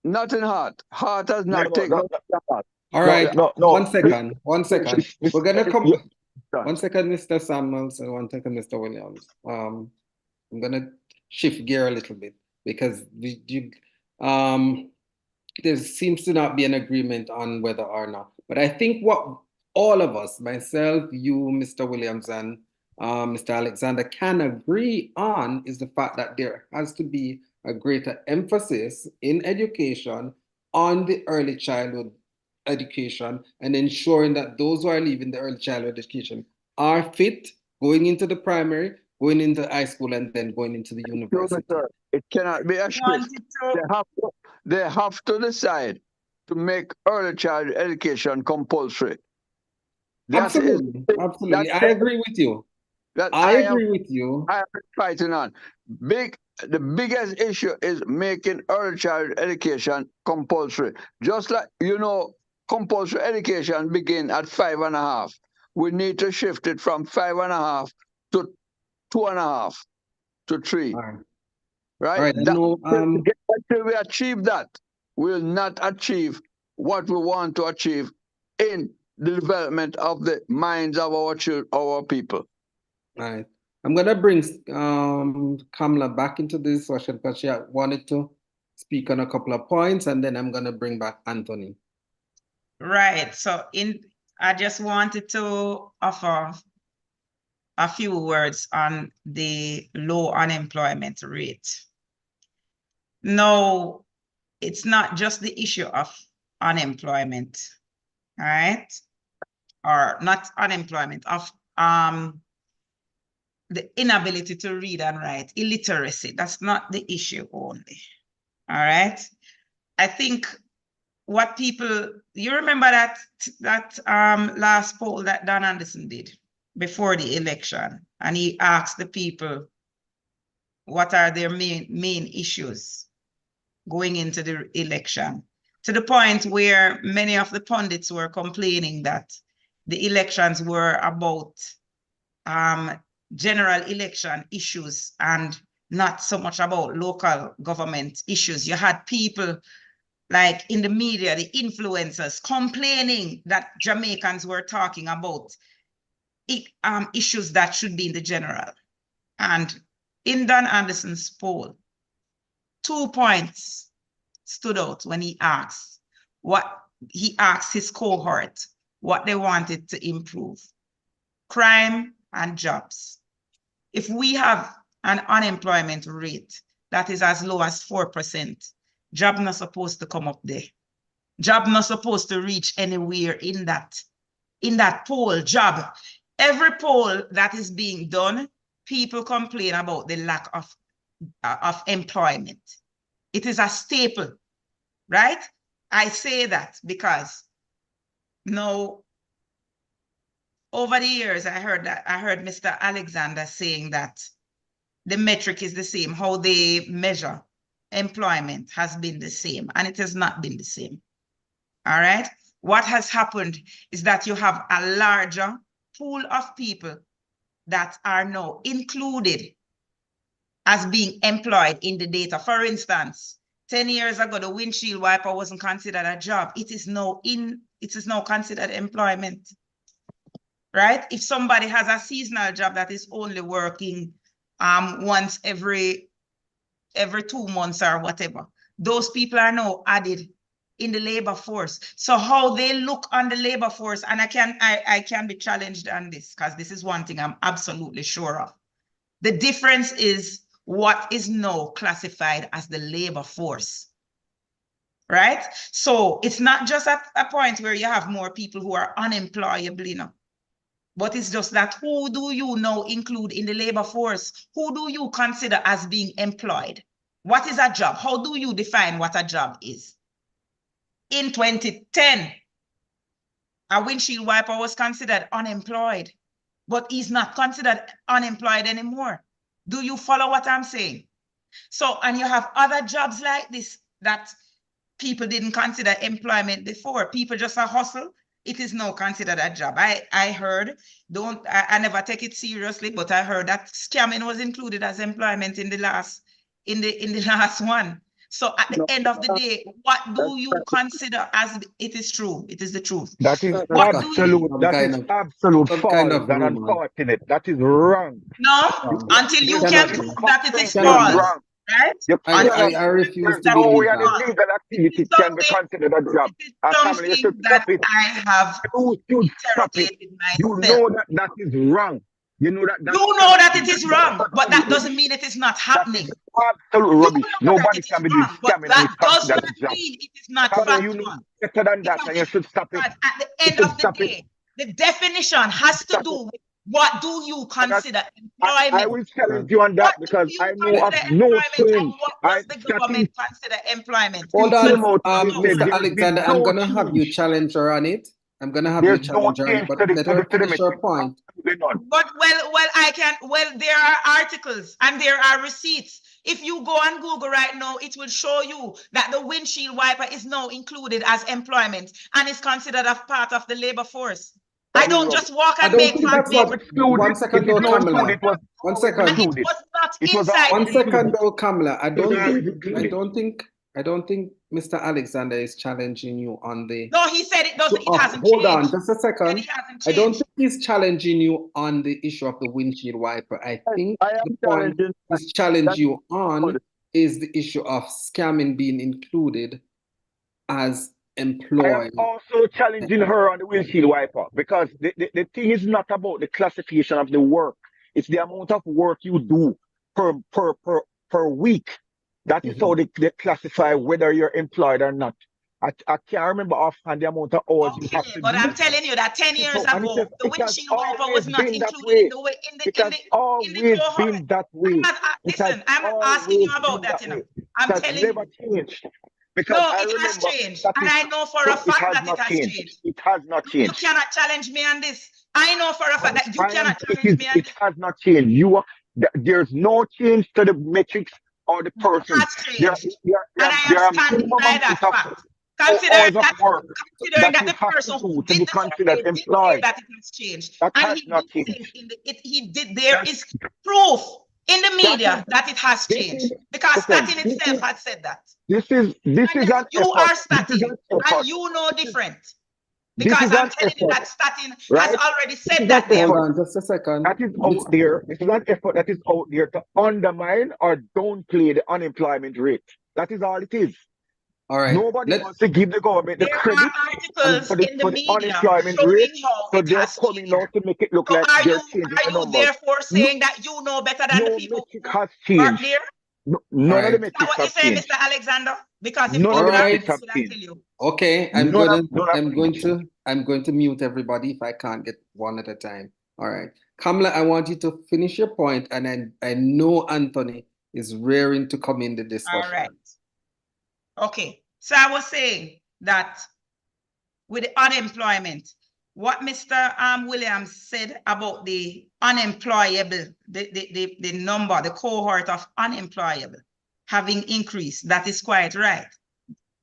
not in heart. Heart has No, not no, taken no, over the heart. All no, right. no, no. 1 second. 1 second. We're gonna come. You- 1 second, Mr. Samuels, and 1 second, Mr. Williams. I'm gonna shift gear a little bit because there seems to not be an agreement on whether or not. But I think what all of us, myself, you, Mr. Williams, and Mr. Alexander, can agree on is the fact that there has to be a greater emphasis in education on the early childhood education and ensuring that those who are leaving the early childhood education are fit going into the primary, going into high school, and then going into the university. Sir, it cannot be a shift. Wanted to, They have to decide to make early child education compulsory. That is Absolutely. I agree with you. that I agree with you. I am fighting on. The biggest issue is making early child education compulsory. Just like, compulsory education begin at 5.5. We need to shift it from 5.5 to 2.5 to 3. All right. Right? All right. Until we achieve that, we will not achieve what we want to achieve in the development of the minds of our people. All I'm going to bring Kamala back into this discussion because she wanted to speak on a couple of points, and then I'm going to bring back Anthony. Right. So I just wanted to offer a few words on the low unemployment rate. No, it's not just the issue of unemployment, right? Or not unemployment, of the inability to read and write, illiteracy. That's not the issue only, all right? I think what people, you remember that last poll that Don Anderson did before the election, and he asked the people what are their main issues going into the election, to the point where many of the pundits were complaining that the elections were about general election issues and not so much about local government issues. You had people like in the media, the influencers, complaining that Jamaicans were talking about issues that should be in the general. And in Don Anderson's poll, 2 points stood out when he asked his cohort what they wanted to improve: crime and jobs. If we have an unemployment rate that is as low as 4%, job not supposed to come up there. Job not supposed to reach anywhere in that poll. Job. Every poll that is being done, people complain about the lack of employment. It is a staple, right? I say that because no, over the years, I heard Mr. Alexander saying that the metric is the same. How they measure employment has been the same, and it has not been the same. All right. What has happened is that you have a larger pool of people that are now included as being employed in the data. For instance, 10 years ago, the windshield wiper wasn't considered a job. It is now considered employment. Right? If somebody has a seasonal job that is only working once every 2 months or whatever, those people are now added in the labor force. So how they look on the labor force, and I can be challenged on this because this is one thing I'm absolutely sure of. The difference is what is now classified as the labor force. Right? So it's not just at a point where you have more people who are unemployable, you know. But it's just that who do you now include in the labor force? Who do you consider as being employed? What is a job? How do you define what a job is? In 2010, a windshield wiper was considered unemployed, but he's not considered unemployed anymore. Do you follow what I'm saying? So, and you have other jobs like this that people didn't consider employment before. People just a hustle. It is now considered a job. I heard, I never take it seriously, but I heard that scamming was included as employment in the last one. So at the end of the day, what do you consider as it is true? It is the truth. That is What absolute false and unfortunate. That is wrong. No, until you can prove that it is false. Right? I refuse to believe that. Illegal activity can be considered a job. Something that I have interrogated myself. You know that is wrong. You know that it is wrong, but that doesn't mean it is not happening. Absolute rubbish. Nobody can be doing scamming. That does not mean it is not factual. You know better than that, and you should stop it. At the end of the day, the definition has to do with what do you consider employment. I will challenge you on that because I know of no change. What does the government consider employment? Hold on, Mr. Alexander, I'm going to have you challenge her on it. I'm going to have you challenge her on it, but let her finish her point. But there are articles and there are receipts. If you go on Google right now, it will show you that the windshield wiper is now included as employment and is considered a part of the labor force. I don't just walk and make fun. 1 second though, Kamala. 1 second. And it was not inside. 1 second though, Kamala. I don't think I don't think Mr. Alexander is challenging you on the. No, he said it doesn't. It hasn't Hold changed. on, just a He said second. it hasn't I don't changed. think he's challenging you on the issue of the windshield wiper. I think I am the point challenging he's challenging that- you on is the issue of scamming being included as I am employed. also challenging her on the windshield wiper because the thing is not about the classification of the work. It's the amount of work you do per week. That is how they classify whether you're employed or not. I can't remember offhand the amount of hours you have Okay, to but do. I'm telling you that 10 years So, and ago, the it has windshield wiper always was not been that included way. in the way It has in the always cohort. been that I'm way. not, It has listen, I'm not asking you always about been that, that you know. way. I'm It has telling never you. changed. Because No, I it has remember changed. that And is I know for so a it fact has that it not has changed. changed. It has not You changed. cannot challenge me on this. I know for a fact that you cannot challenge me on It this. has not changed. There's no change to the metrics or the It persons. has changed. And I am There are standing minimum by that amount of fact. hours of work Considering that that you the have to person who do to did be the considered survey did say employed. that it has changed. That And has he not did say changed. he did, there is proof in the media that it has This changed. is Because listen, Statin itself had said that. this is And an yet you effort. are This is Statin. an And effort. you know different. This Because is I'm an telling you effort, that Statin has right? already This said is that an they are. Hold effort on, just a second. that is out there. This is an effort that is out there to undermine or downplay the unemployment rate. That is all it is. All right. Nobody wants to give the government the There credit are articles in the for the media unemployment rate. showing how So it they're has coming changed. out to make it look So like they're changing the numbers. therefore saying that you know better than the No people metric who has work changed. there? None of the Right. Is that metrics what you're have saying, changed. Mr. Alexander? Because if None you of would the have, metrics have would I changed. tell you? Okay, None have I'm changed. going to mute everybody if I can't get one at a time. All right. Kamala, I want you to finish your point, and I know Anthony is raring to come in the discussion. All right. Okay. So I was saying that with the unemployment, what Mr. Williams said about the unemployable, the number, the cohort of unemployable having increased, that is quite right.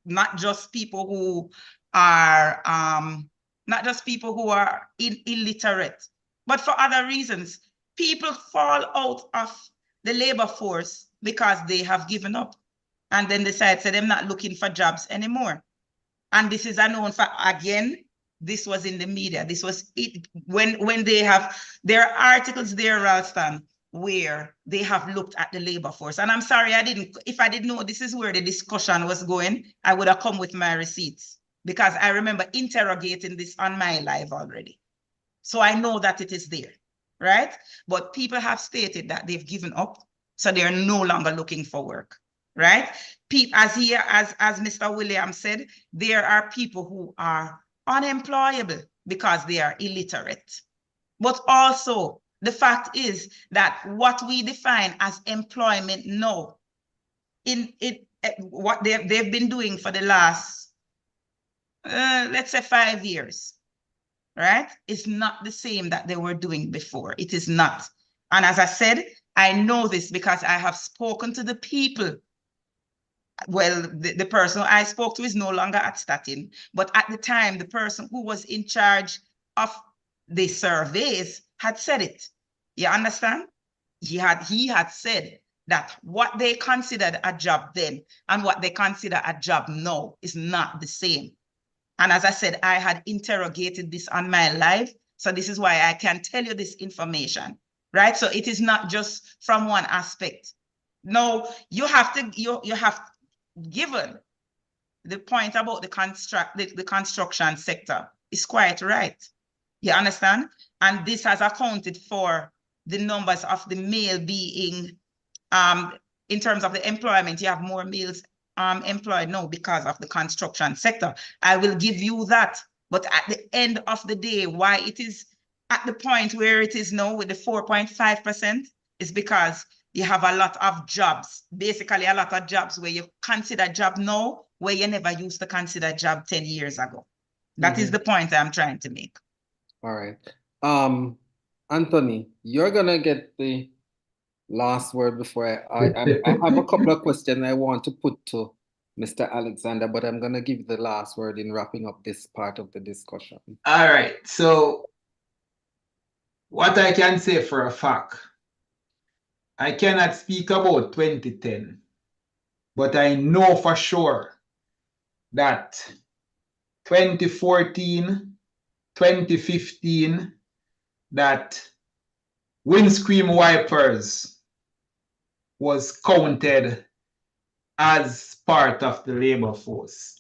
Not just people who are illiterate, but for other reasons. People fall out of the labor force because they have given up and then decide so they're not looking for jobs anymore. And this is a known fact. Again, this was in the media. This was it when they have there are articles there, Ralston, where they have looked at the labor force. And I'm sorry, if I didn't know this is where the discussion was going, I would have come with my receipts because I remember interrogating this on my live already. So I know that it is there, right? But people have stated that they've given up, so they're no longer looking for work, right? As Mr. Williams said, there are people who are unemployable because they are illiterate. But also, the fact is that what we define as employment now, what they've been doing for the last, let's say 5 years, right? It's not the same that they were doing before. It is not. And as I said, I know this because I have spoken to the people. Well, the person I spoke to is no longer at Statin, but at the time, the person who was in charge of the surveys had said it. You understand? He had said that what they considered a job then and what they consider a job now is not the same. And as I said, I had interrogated this on my live. So this is why I can tell you this information, right? So it is not just from one aspect. No, you have given the point about the construction sector is quite right. You understand? And this has accounted for the numbers of the male being, in terms of the employment, you have more males employed now because of the construction sector. I will give you that. But at the end of the day, why it is at the point where it is now with the 4.5% is because you have a lot of jobs, basically a lot of jobs where you consider job now, where you never used to consider job 10 years ago. That is the point I'm trying to make. All right. Anthony, you're gonna get the last word before I have a couple of questions I want to put to Mr. Alexander, but I'm gonna give the last word in wrapping up this part of the discussion. All right. So what I can say for a fact, I cannot speak about 2010 But I know for sure that 2014, 2015, that windscreen wipers was counted as part of the labor force.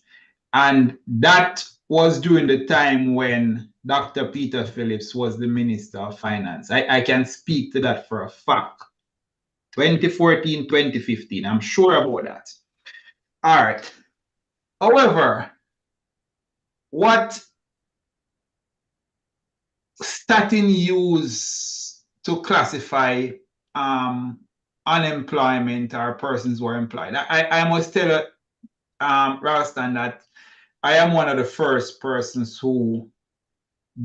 And that was during the time when Dr. Peter Phillips was the Minister of Finance. I can speak to that for a fact. 2014, 2015, I'm sure about that. All right. However, what statin use to classify unemployment or persons who are employed? I must tell Ralston that I am one of the first persons who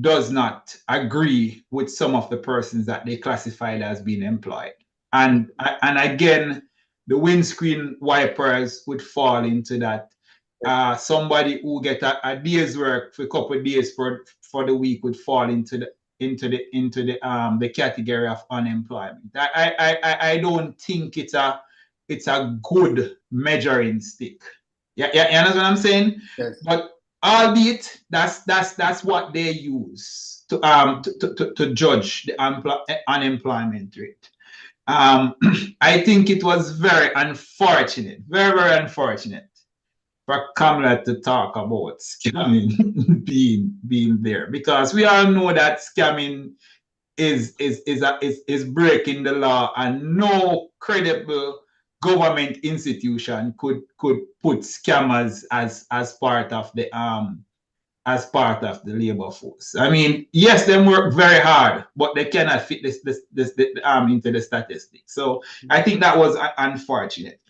does not agree with some of the persons that they classified as being employed. And again, the windscreen wipers would fall into that. Somebody who get a day's work for a couple of days for the week would fall into the category of unemployment. I don't think it's a good measuring stick. Yeah, you understand what I'm saying? Yes. But albeit that's what they use to judge the unemployment rate. I think it was very unfortunate, very unfortunate for Kamala to talk about scamming being there, because we all know that scamming is breaking the law, and no credible government institution could put scammers as part of the labor force. I mean, yes, they work very hard, but they cannot fit this into the statistics. So I think that was unfortunate.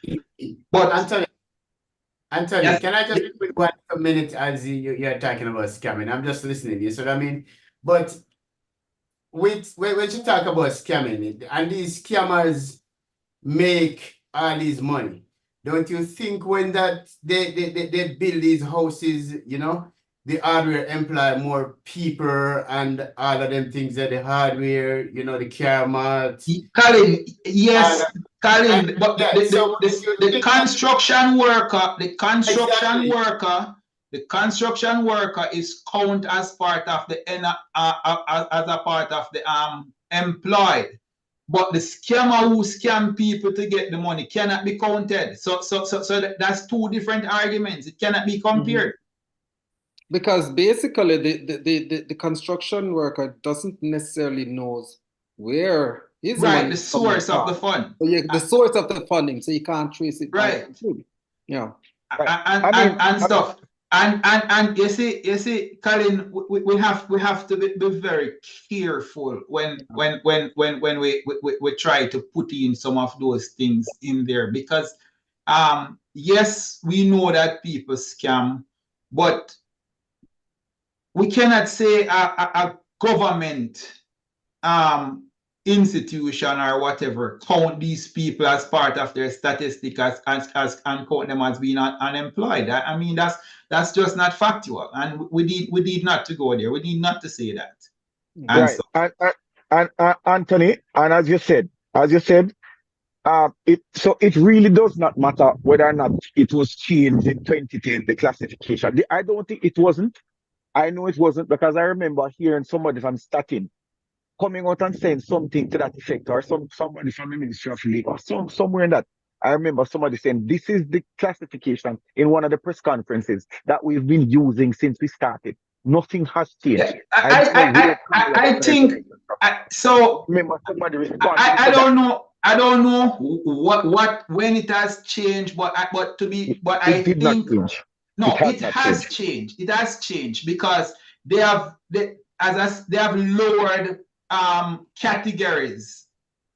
But Anthony, yes, can I just quick one minute as you're talking about scamming? I'm just listening. You see what I mean? But when you talk about scamming, and these scammers make all this money, don't you think when that they build these houses, you know, the hardware employ more people and all of them things that the hardware, you know, the car mats. Colin, yes, And- Colin, but yeah, so if you the think construction worker, Exactly. the construction worker is count as part of the as a part of the employed. But the scammer who scam people to get the money cannot be counted. So that's two different arguments. It cannot be compared. Because basically the construction worker doesn't necessarily knows where his Right, money the is coming source of the from. fund. So the source of the funding, so you can't trace it back. Right. Yeah. And stuff. And you see, Colin, we have to be very careful when we try to put in some of those things in there, because yes, we know that people scam, but we cannot say a government institution or whatever count these people as part of their statistic as and count them as being unemployed. I mean, that's just not factual, and we need not to go there. We need not to say that. And Right. so, And Anthony, and as you said, it really does not matter whether or not it was changed in 2010, the classification. I don't think it wasn't. I know it wasn't, because I remember hearing somebody from Statin coming out and saying something to that effect, or somebody from the Ministry of Labor, somewhere in that. I remember somebody saying this is the classification in one of the press conferences that we've been using since we started. Nothing has changed. yeah, I think so. Remember somebody responded. I don't know. I don't know what when it has changed, but I did not think change. no, it not has changed. It has changed because they have lowered categories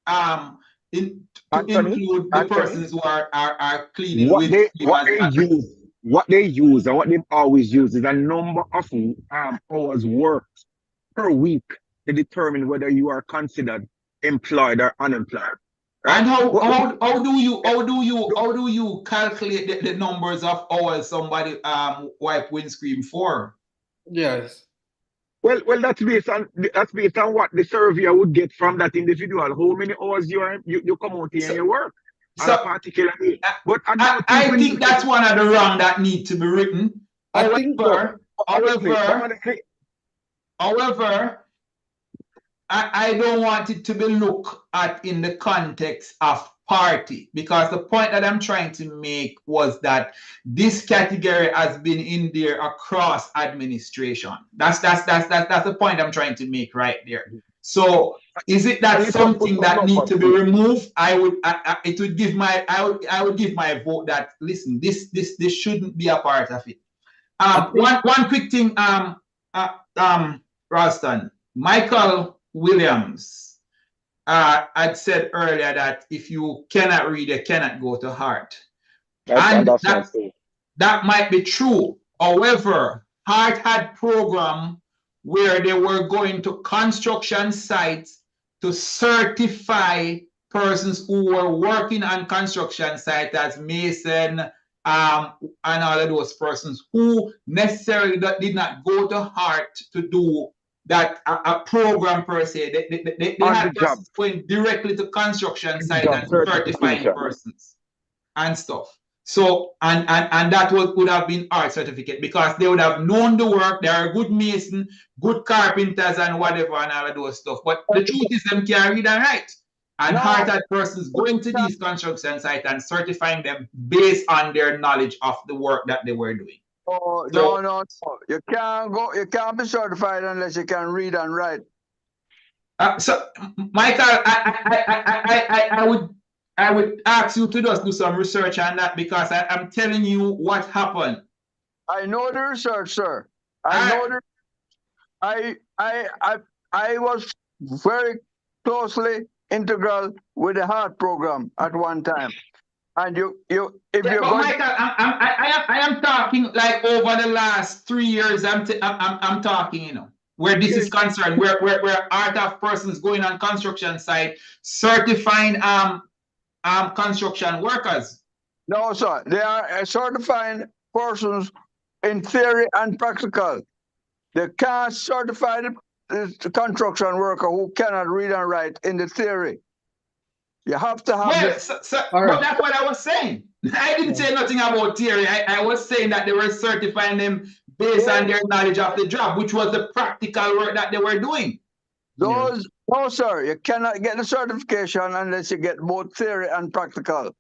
to Anthony, include the persons who are cleaning what with they use and what they've always used is a number of hours worked per week to determine whether you are considered employed or unemployed. Right? And how do you calculate the numbers of hours somebody wipe windscreen for? Yes. Well, that's based on what the surveyor would get from that individual. How many hours you come out here and you work. on a So particular day. But I think that's one of the wrong that need to be written. However, I don't want it to be looked at in the context of party, because the point that I'm trying to make was that this category has been in there across administration. That's the point I'm trying to make right there. So is it that something that needs to be removed? I would give my vote that, listen, this shouldn't be a part of it. One quick thing, Ralston, Michael Williams had said earlier that if you cannot read, you cannot go to heart. That might be true. However, Heart had program where they were going to construction sites to certify persons who were working on construction sites as mason, and all of those persons who necessarily did not go to Heart to do that a program per se. They had persons going directly to construction sites and certifying persons and stuff. So and that would have been art certificate, because they would have known the work. They are good mason, good carpenters, and whatever, and all of those stuff. But the truth is, them can't read and write. And Heart had persons going to these construction sites and certifying them based on their knowledge of the work that they were doing. Oh, so, no. You can't go. You can't be certified unless you can read and write. So, Michael, I would ask you to just do some research on that, because I'm telling you what happened. I know the research, sir. I was very closely integral with the Heart program at one time. And Michael, I am talking like over the last 3 years. I'm talking, where this is concerned, where art of persons going on construction site certifying construction workers. No, sir. They are certifying persons in theory and practical. They can't certify the construction worker who cannot read and write in the theory. You have to have but that's what I was saying. I didn't say nothing about theory. I was saying that they were certifying them based on their knowledge of the job, which was the practical work that they were doing. No, sir. You cannot get the certification unless you get both theory and practical.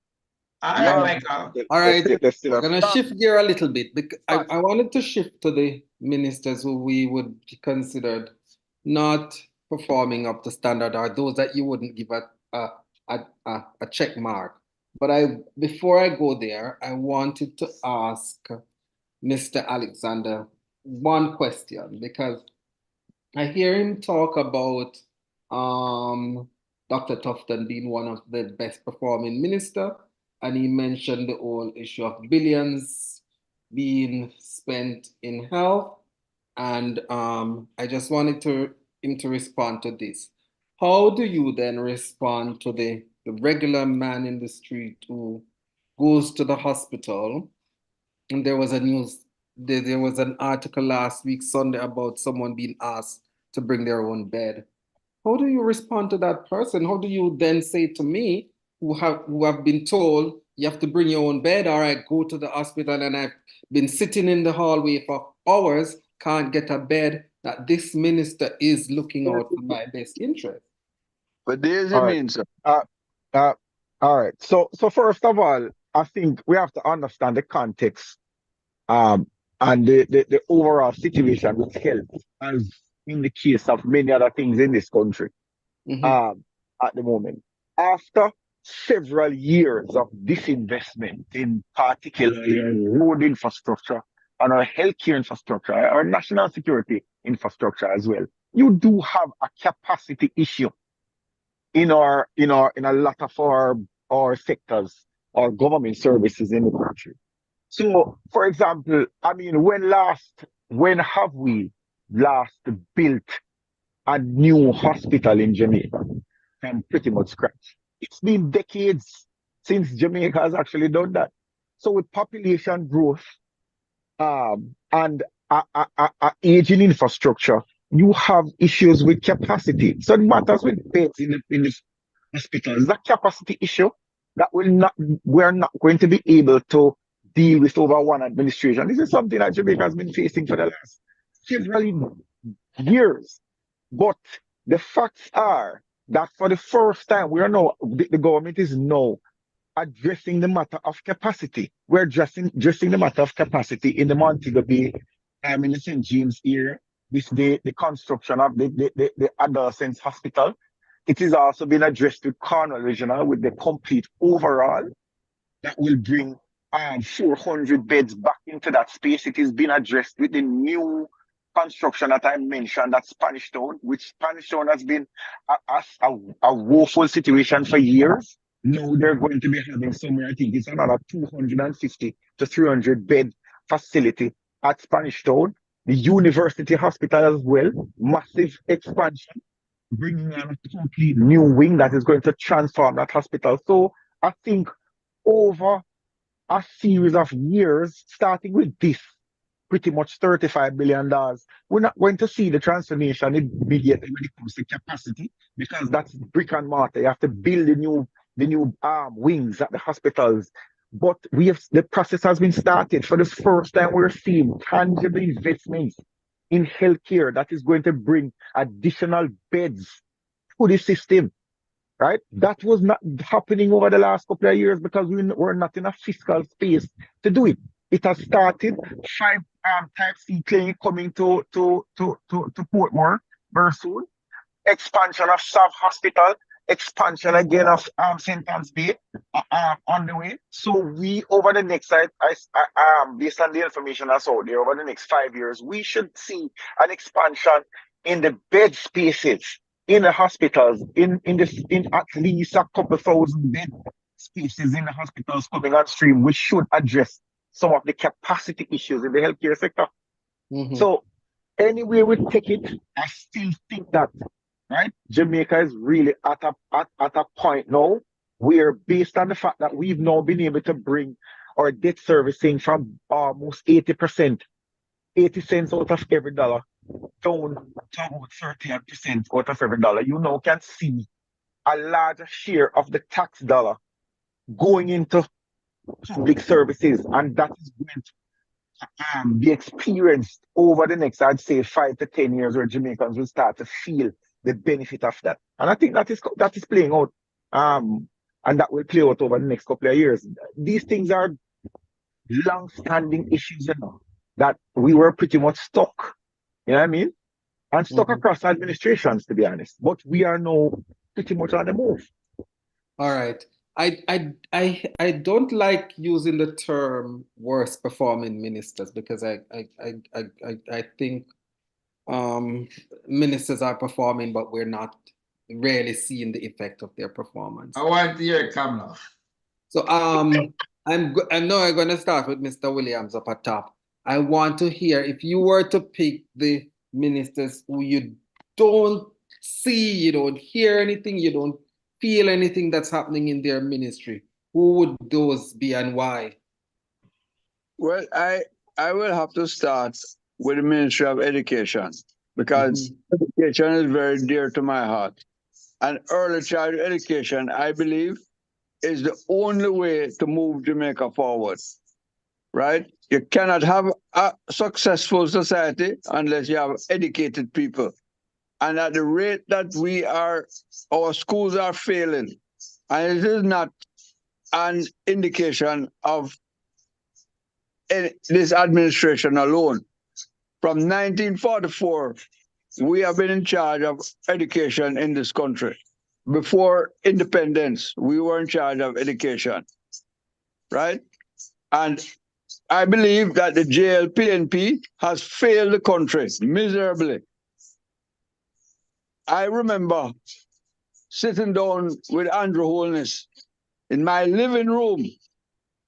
All right, we're going to shift gear a little bit. I wanted to shift to the ministers who we would be considered not performing up to standard, or those that you wouldn't give a check mark. But before I go there, I wanted to ask Mr. Alexander one question, because I hear him talk about Dr. Tufton being one of the best performing minister, and he mentioned the whole issue of billions being spent in health, and I just wanted him to respond to this. How do you then respond to the regular man in the street who goes to the hospital? And there was an article last week, Sunday, about someone being asked to bring their own bed. How do you respond to that person? How do you then say to me, who have been told you have to bring your own bed, or I go to the hospital and I've been sitting in the hallway for hours, can't get a bed, that this minister is looking out for my best interest? But there's a means. All right. So first of all, I think we have to understand the context and the overall situation with health, as in the case of many other things in this country at the moment. After several years of disinvestment in particularly road infrastructure and our healthcare infrastructure, our national security infrastructure as well, you do have a capacity issue in a lot of our sectors, our government services in the country. So, for example, I mean, when have we last built a new hospital in Jamaica from pretty much scratch? It's been decades since Jamaica has actually done that. So with population growth and aging infrastructure, you have issues with capacity. So it matters with beds in the hospitals. Is that capacity issue? that we're not going to be able to deal with over one administration. This is something that Jamaica has been facing for the last several years. But the facts are that for the first time, the government is now addressing the matter of capacity. We're addressing the matter of capacity in the Montego Bay, in the St. James area, with the construction of the adolescents hospital. It is also being addressed with Cornwall Regional with the complete overall that will bring 400 beds back into that space. It is being addressed with the new construction that I mentioned, that Spanish Town, which Spanish Town has been a woeful situation for years. Now they're going to be having somewhere, I think it's another 250 to 300 bed facility at Spanish Town. The university hospital as well, massive expansion, bringing on a complete new wing that is going to transform that hospital. So I think over a series of years, starting with this, pretty much $35 billion, we're not going to see the transformation immediately when it comes to capacity, because that's brick and mortar. You have to build the new wings at the hospitals. But the process has been started. For the first time, we're seeing tangible investments in healthcare that is going to bring additional beds to the system, right? That was not happening over the last couple of years because we were not in a fiscal space to do it. It has started. 5 Type C clinic coming to Portmore very soon. Expansion of South Hospital, expansion again of St. Anne's Bay on the way. So we, over the next, based on the information I saw there, over the next 5 years, we should see an expansion in the bed spaces in the hospitals, in at least a couple thousand bed spaces in the hospitals coming on stream, which should address some of the capacity issues in the healthcare sector. Mhm. So anyway we take it, I still think that, right, Jamaica is really at a point now where, based on the fact that we've now been able to bring our debt servicing from almost 80%, 80 cents out of every dollar, down to about 30% out of every dollar, you now can see a larger share of the tax dollar going into public services, and that is going to be experienced over the next, I'd say, 5 to 10 years, where Jamaicans will start to feel the benefit of that. And I think that is playing out, and that will play out over the next couple of years. These things are long-standing issues, that we were pretty much stuck. You know what I mean? And stuck across administrations, to be honest. But we are now pretty much on the move. All right. I don't like using the term worst performing ministers, because I think ministers are performing, but we're not really seeing the effect of their performance. I want to hear Kamala. So I know I'm going to start with Mr. Williams up at top. I want to hear, if you were to pick the ministers who you don't see, you don't hear anything, you don't feel anything that's happening in their ministry, who would those be and why? Well, I will have to start with the Ministry of Education, because education is very dear to my heart. And early childhood education, I believe, is the only way to move Jamaica forward, right? You cannot have a successful society unless you have educated people. And at the rate that our schools are failing, and it is not an indication of this administration alone. From 1944, we have been in charge of education in this country. Before independence, we were in charge of education, right? And I believe that the JLPNP has failed the country miserably. I remember sitting down with ANDREW HOLNESS in my living room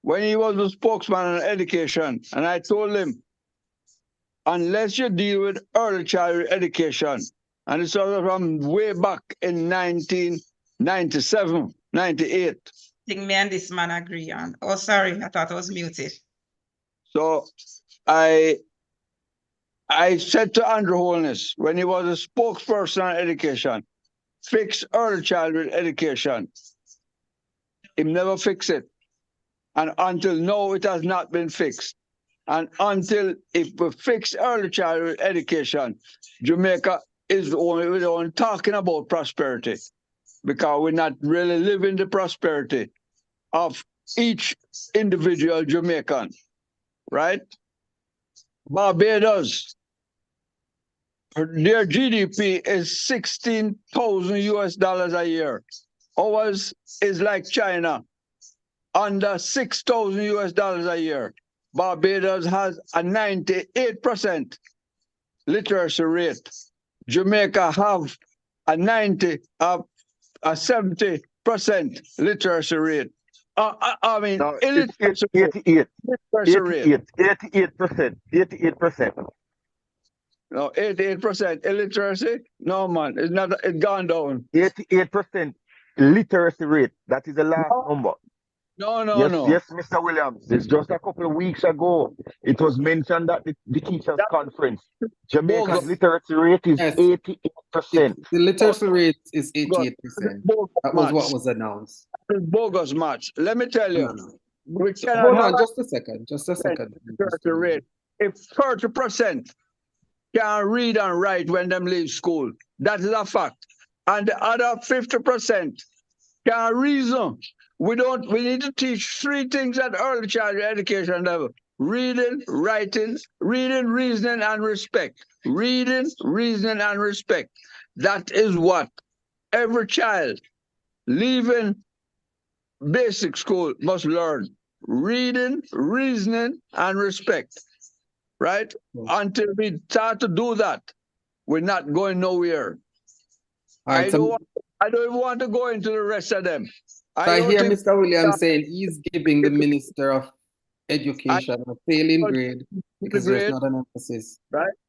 when he was the spokesman on education, and I told him, unless you deal with early childhood education, and it's from way back in 1997, 98. I think me and this man agree on. Oh, sorry, I thought I was muted. So I said to ANDREW HOLNESS, when he was a spokesperson on education, fix early childhood education. He never fix it. And until now, it has not been fixed. And until if we fix early childhood education, Jamaica is only talking about prosperity, because we're not really living the prosperity of each individual Jamaican, right? Barbados, their GDP is 16,000 US dollars a year. Ours is like China, under 6,000 US dollars a year. Barbados has a 98% literacy rate. Jamaica have a 70% literacy rate. I mean, No, it's illiteracy 88, rate. 88%, 88%. No, 88% illiteracy. No, man, it's not. It's gone down. 88% literacy rate. That is the last number. No, Yes, no. yes, Mr. Williams. It's just a couple of weeks ago. It was mentioned at the teachers' conference. Jamaica's bogus. literacy rate is Yes. 88%. The literacy rate is 88%. Bogus That was match. what was announced. It's bogus match. Let me tell you, No. we cannot Hold have on, just a second. literacy rate. If 30% can read and write when them leave school, that is a fact. And the other 50% can reason. We need to teach three things at early childhood education level: reading, writing, reasoning, and respect. Reading, reasoning, and respect. That is what every child leaving basic school must learn: reading, reasoning, and respect. Right? Until we start to do that, we're not going nowhere. Right, I don't even want to go into the rest of them. I hear Mr. Williams saying he's giving the Minister of Education a failing grade because there's not an emphasis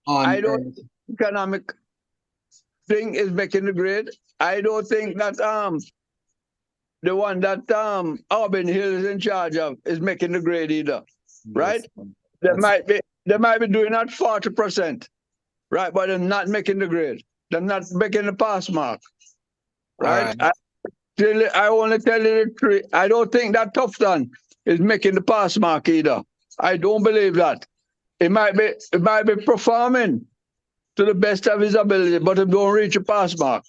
on I don't think economic thing is making the grade. I don't think that the one that Auburn Hill is in charge of is making the grade either. Right? They might be doing that 40%. Right, but they're not making the grade. They're not making the pass mark. Right? I want to tell you the truth. I don't think that Tufton is making the pass mark either. I don't believe that. It might be performing to the best of his ability, but it don't reach a pass mark.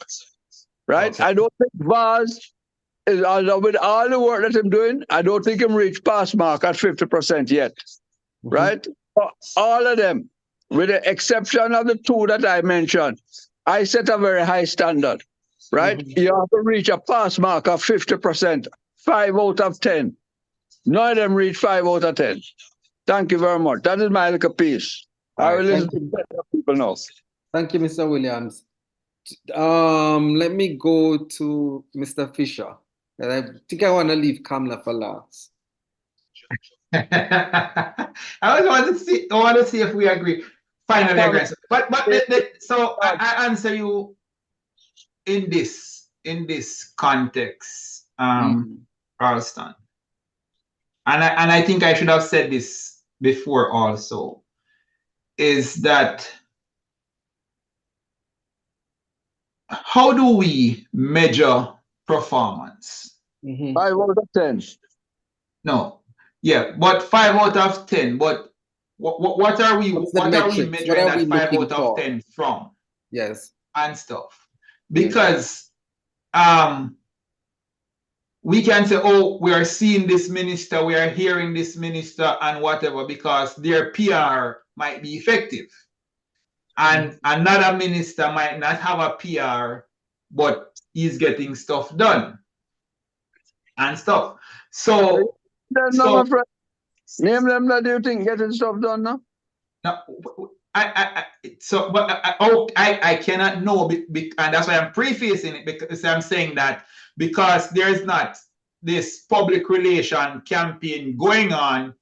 Right? Okay. I don't think Vaz is, with all the work that I'm doing, I don't think him reach pass mark at 50% yet. Mm-hmm. Right? All of them, with the exception of the two that I mentioned, I set a very high standard. Right? Mm-hmm. You have to reach a pass mark of 50%, 5 out of 10. None of them reach 5 out of 10. Thank you very much. That is my little piece. I will listen to better people now. Thank you, Mr. Williams. Let me go to Mr. Fisher. I think I want to leave Kamla for last. I want to see if we agree. Finally agree. But so I answer you in this context, Ralston. And I think I should have said this before also, is that how do we measure performance? 5 out of 10. No. Yeah, but 5 out of 10. But what are we measuring that 5 out of 10 from? Yes. And stuff. Because we can say, oh, we are seeing this minister, we are hearing this minister and whatever, because their PR might be effective. And another minister might not have a PR, but he's getting stuff done and stuff. So, name them that you think getting stuff done now? No, I cannot know, and that's why I'm prefacing it, because I'm saying that because there's not this public relation campaign going on,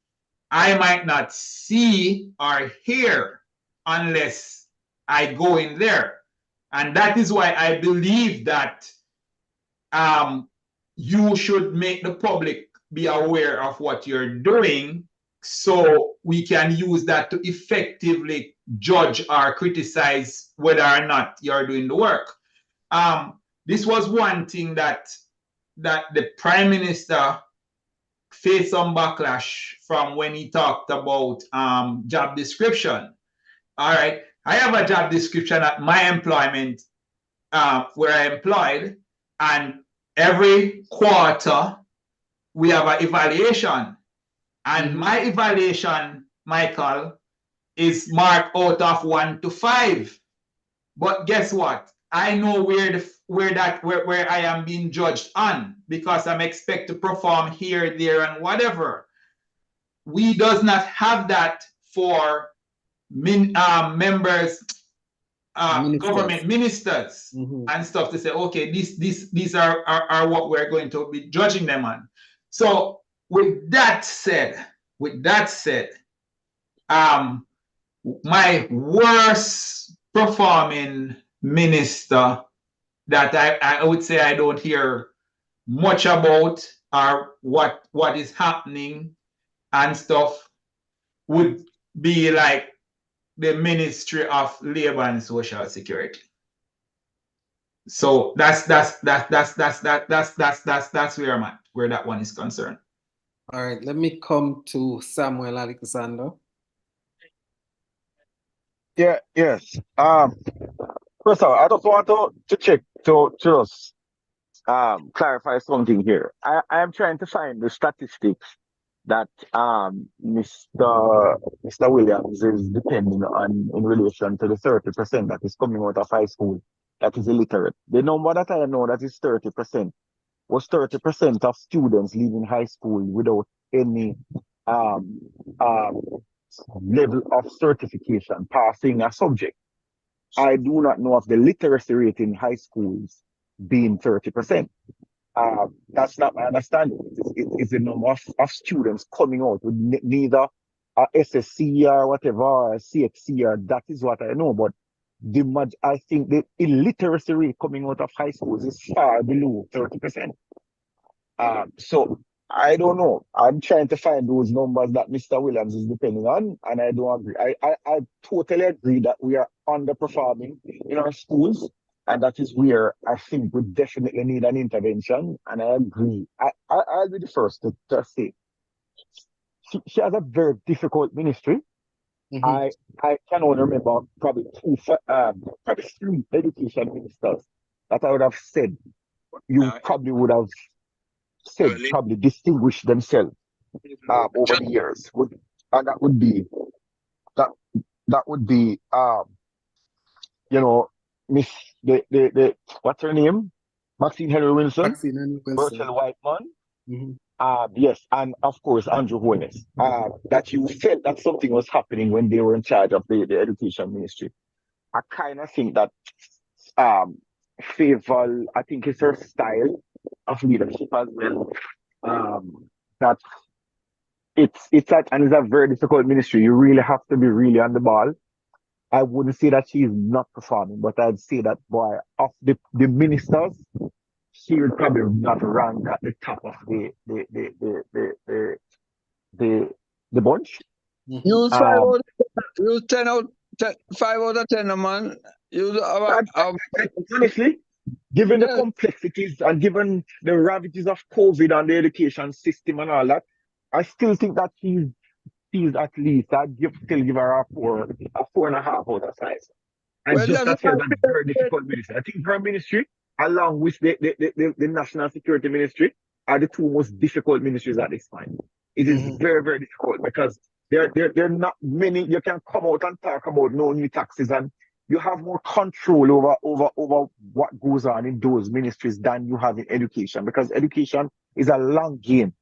I might not see or hear unless I go in there. And that is why I believe that you should make the public be aware of what you're doing, so we can use that to effectively judge or criticize whether or not you're doing the work. This was one thing that that the Prime Minister faced some backlash from when he talked about job description. All right. I have a job description at my employment where I employed, and every quarter we have an evaluation. And my evaluation, Michael, is marked out of 1 to 5. But guess what? I know where I am being judged on, because I'm expected to perform here, there, and whatever. We does not have that for members, government ministers and stuff, to say, okay, these are what we're going to be judging them on. So with that said, my worst performing minister that I would say I don't hear much about, or what is happening and stuff, would be like the Ministry of Labor and Social Security. So that's where I'm at, where that one is concerned. All right, let me come to Samuel Alexander. Yeah, yes. First of all, I just want to check to just clarify something here. I am trying to find the statistics that Mr. Williams is depending on in relation to the 30% that is coming out of high school that is illiterate. The number that I know that is 30% was 30% of students leaving high school without any um, um, level of certification, passing a subject. I do not know of the literacy rate in high schools being 30%. That's not my understanding. It's the number of students coming out with neither a SSC or whatever, or CXC, or that is what I know. But I think the illiteracy rate coming out of high schools is far below 30%. So I don't know. I'm trying to find those numbers that Mr. Williams is depending on, and I don't agree. I totally agree that we are underperforming in our schools, and that is where I think we definitely need an intervention. And I agree. I'll be the first to say she has a very difficult ministry. I can only remember probably probably 3 education ministers that I would have said you probably would have said probably distinguish themselves over the years. And that would be you know, Miss the what's her name? Maxine Henry Wilson, Virgil Whiteman. Yes, and of course Andrew Holness. That you felt that something was happening when they were in charge of the education ministry. I kind of think that favor, I think it's her style of leadership as well. That it's a very difficult ministry. You really have to be really on the ball. I wouldn't say that she is not performing, but I'd say that boy, of the ministers, she would probably not rank at the top of the bunch. Use 5 out of 10, man. Honestly, given the complexities and given the ravages of COVID and the education system and all that, I still think that she's at least, I'd still give her a 4.5 out of 5. And well, just that she's a very difficult ministry. I think her ministry, along with the National Security Ministry, are the 2 most difficult ministries at this time. It is very, very difficult because there are not many. You can come out and talk about no new taxes, and you have more control over what goes on in those ministries than you have in education, because education is a long game.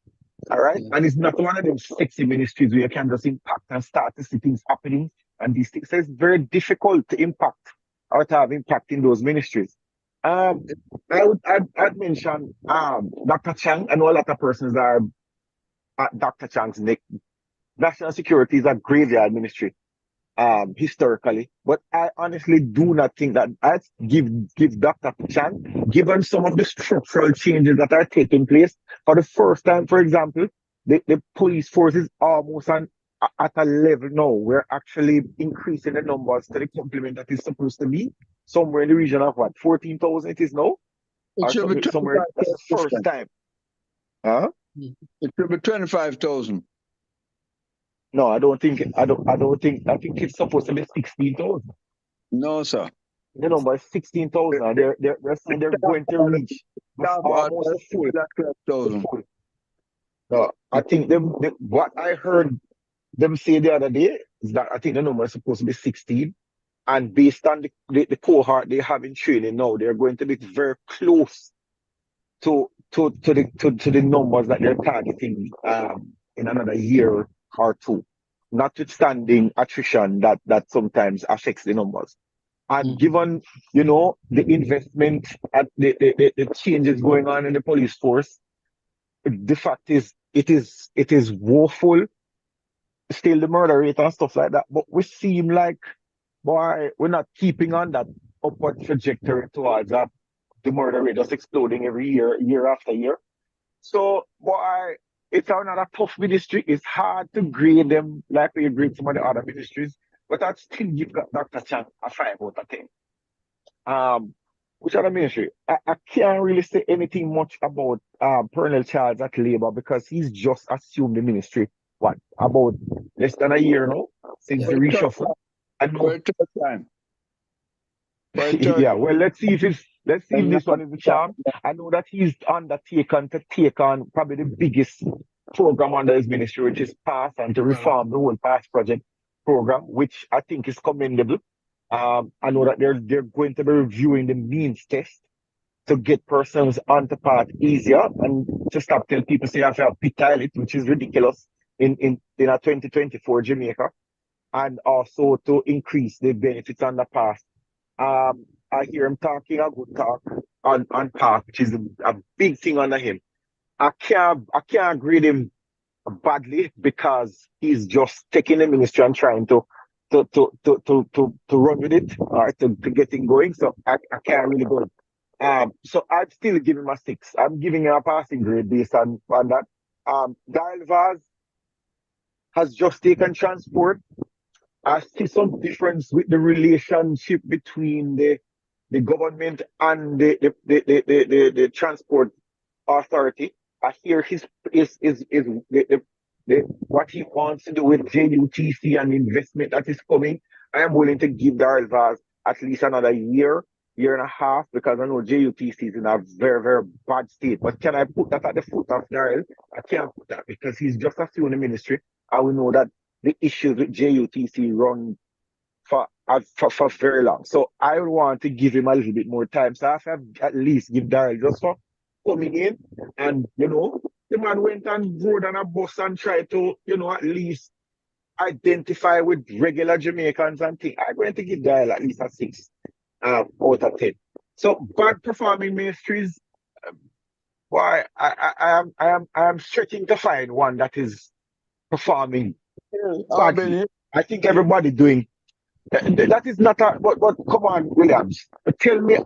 All right. And it's not one of them sexy ministries where you can just impact and start to see things happening and these things. So it's very difficult to impact or to have impact in those ministries. I'd mention Dr. Chang. I know a lot of persons are at Dr. Chang's neck. National security is a graveyard ministry, historically. But I honestly do not think that I give Dr. Chang, given some of the structural changes that are taking place, for the first time, for example, the police force is almost at a level now. We're actually increasing the numbers to the complement that is supposed to be somewhere in the region of what, 14,000 it is now? It or should be somewhere. That's the first 25%. time. Huh? It should be 25,000. No, I don't think. I think it's supposed to be 16,000. No, sir. The number is 16,000. And they're saying they're going to reach almost the full. The 12,000. full. No, I think what I heard them say the other day is that I think the number is supposed to be 16. And based on the cohort they have in training now, they're going to be very close to the numbers that they're targeting in another year or two, notwithstanding attrition that sometimes affects the numbers. And given the investment and the changes going on in the police force, the fact is it is woeful still, the murder rate and stuff like that. But we seem like, boy, we're not keeping on that upward trajectory towards that. The murder rate just exploding every year, year after year. So, boy, it's another tough ministry. It's hard to grade them like we grade some of the other ministries. But I'd still give Dr. Chan a 5 out of 10. Which other ministry? I can't really say anything much about Colonel Charles at Labour because he's just assumed the ministry, what, about less than a year now since the reshuffle. For a third time. Yeah, well, let's see if this one is the charm. I know that he's undertaken to take on probably the biggest program under his ministry, which is PASS, and to reform the whole PASS project program, which I think is commendable. I know that they're going to be reviewing the means test to get persons onto PASS easier and to stop telling people say you have to have big toilet, which is ridiculous in a 2024 Jamaica, and also to increase the benefits on the PASS. I hear him talking a good talk on PASS, which is a big thing under him. I can't grade him badly because he's just taking the ministry and trying to run with it or to get it going. So I can't really go. So I'd still give him a 6. I'm giving him a passing grade based on that. Dial Vaz has just taken transport. I see some difference with the relationship between the government and the transport authority. I hear what he wants to do with JUTC and investment that is coming. I am willing to give Darrell Vaz at least another year and a half, because I know JUTC is in a very, very bad state. But can I put that at the foot of Darrell? I can't put that because he's just assumed the ministry. And we know that the issues with JUTC run for very long. So I would want to give him a little bit more time. So I have to at least give Darrell just for coming in. And, the man went and rode on a bus and tried to, at least identify with regular Jamaicans and things. I'm going to give Darrell at least a 6 out of 10. So bad performing ministries, why I am stretching to find one that is performing badly. I think everybody doing that is not a, but come on, Williams. Tell me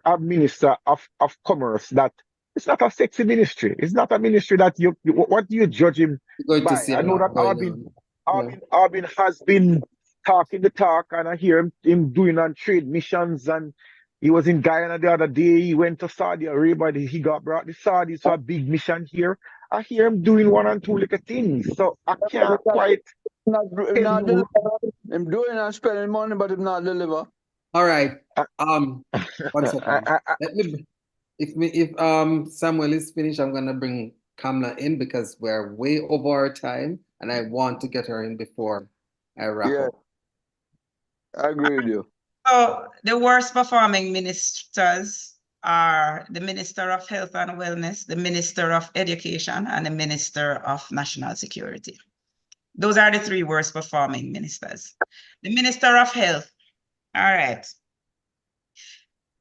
a minister of commerce that it's not a sexy ministry. It's not a ministry that you what do you judge him by? I know that Arbin has been talking the talk, and I hear him doing on trade missions, and he was in Guyana the other day. He went to Saudi Arabia. He got brought the Saudis for a big mission here. I hear him doing 1 and 2 little things. So I can't quite. I'm doing and spending money, but I'm not deliver. All right. 1 second. Let me, if Samuel is finished, I'm gonna bring Kamla in because we're way over our time, and I want to get her in before I wrap up. I agree with you. So the worst performing ministers are the Minister of Health and Wellness, the Minister of Education, and the Minister of National Security. Those are the 3 worst performing ministers. The Minister of Health, all right.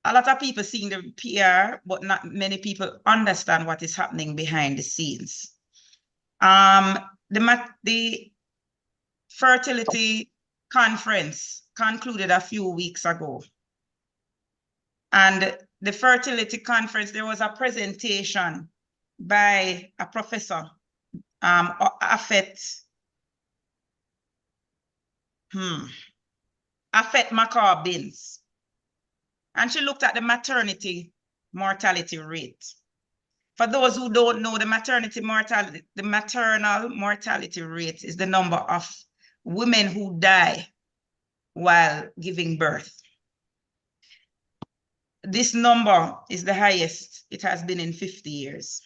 A lot of people seeing the PR, but not many people understand what is happening behind the scenes. The fertility conference concluded a few weeks ago. And the fertility conference, there was a presentation by a professor, Afet Makar Binns. And she looked at the maternity mortality rate. For those who don't know, the maternal mortality rate is the number of women who die while giving birth. This number is the highest it has been in 50 years.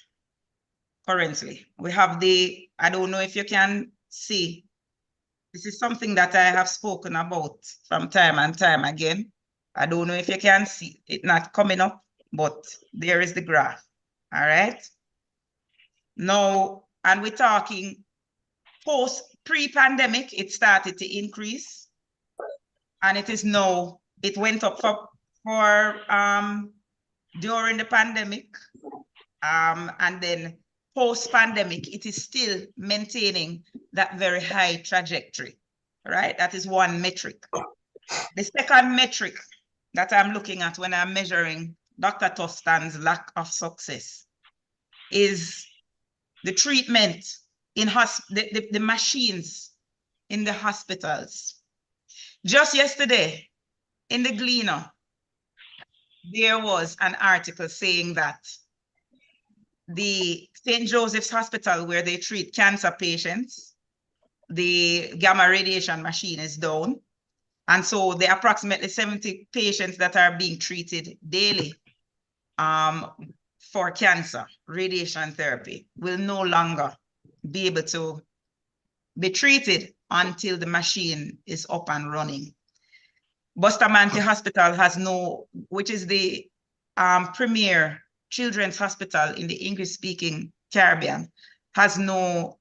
Currently, we have I don't know if you can see, this is something that I have spoken about from time and time again. I don't know if you can see it not coming up, but there is the graph. All right. Now, and we're talking pre-pandemic, it started to increase. And it is now, it went up for during the pandemic. And then post-pandemic, it is still maintaining that very high trajectory, right? That is one metric. The second metric that I'm looking at when I'm measuring Dr. Tufton's lack of success is the treatment in the machines in the hospitals. Just yesterday, in the Gleaner, there was an article saying that the St. Joseph's Hospital, where they treat cancer patients, the gamma radiation machine is down. And so the approximately 70 patients that are being treated daily for cancer radiation therapy will no longer be able to be treated until the machine is up and running. Bustamante Hospital has which is the premier children's hospital in the English-speaking Caribbean, has no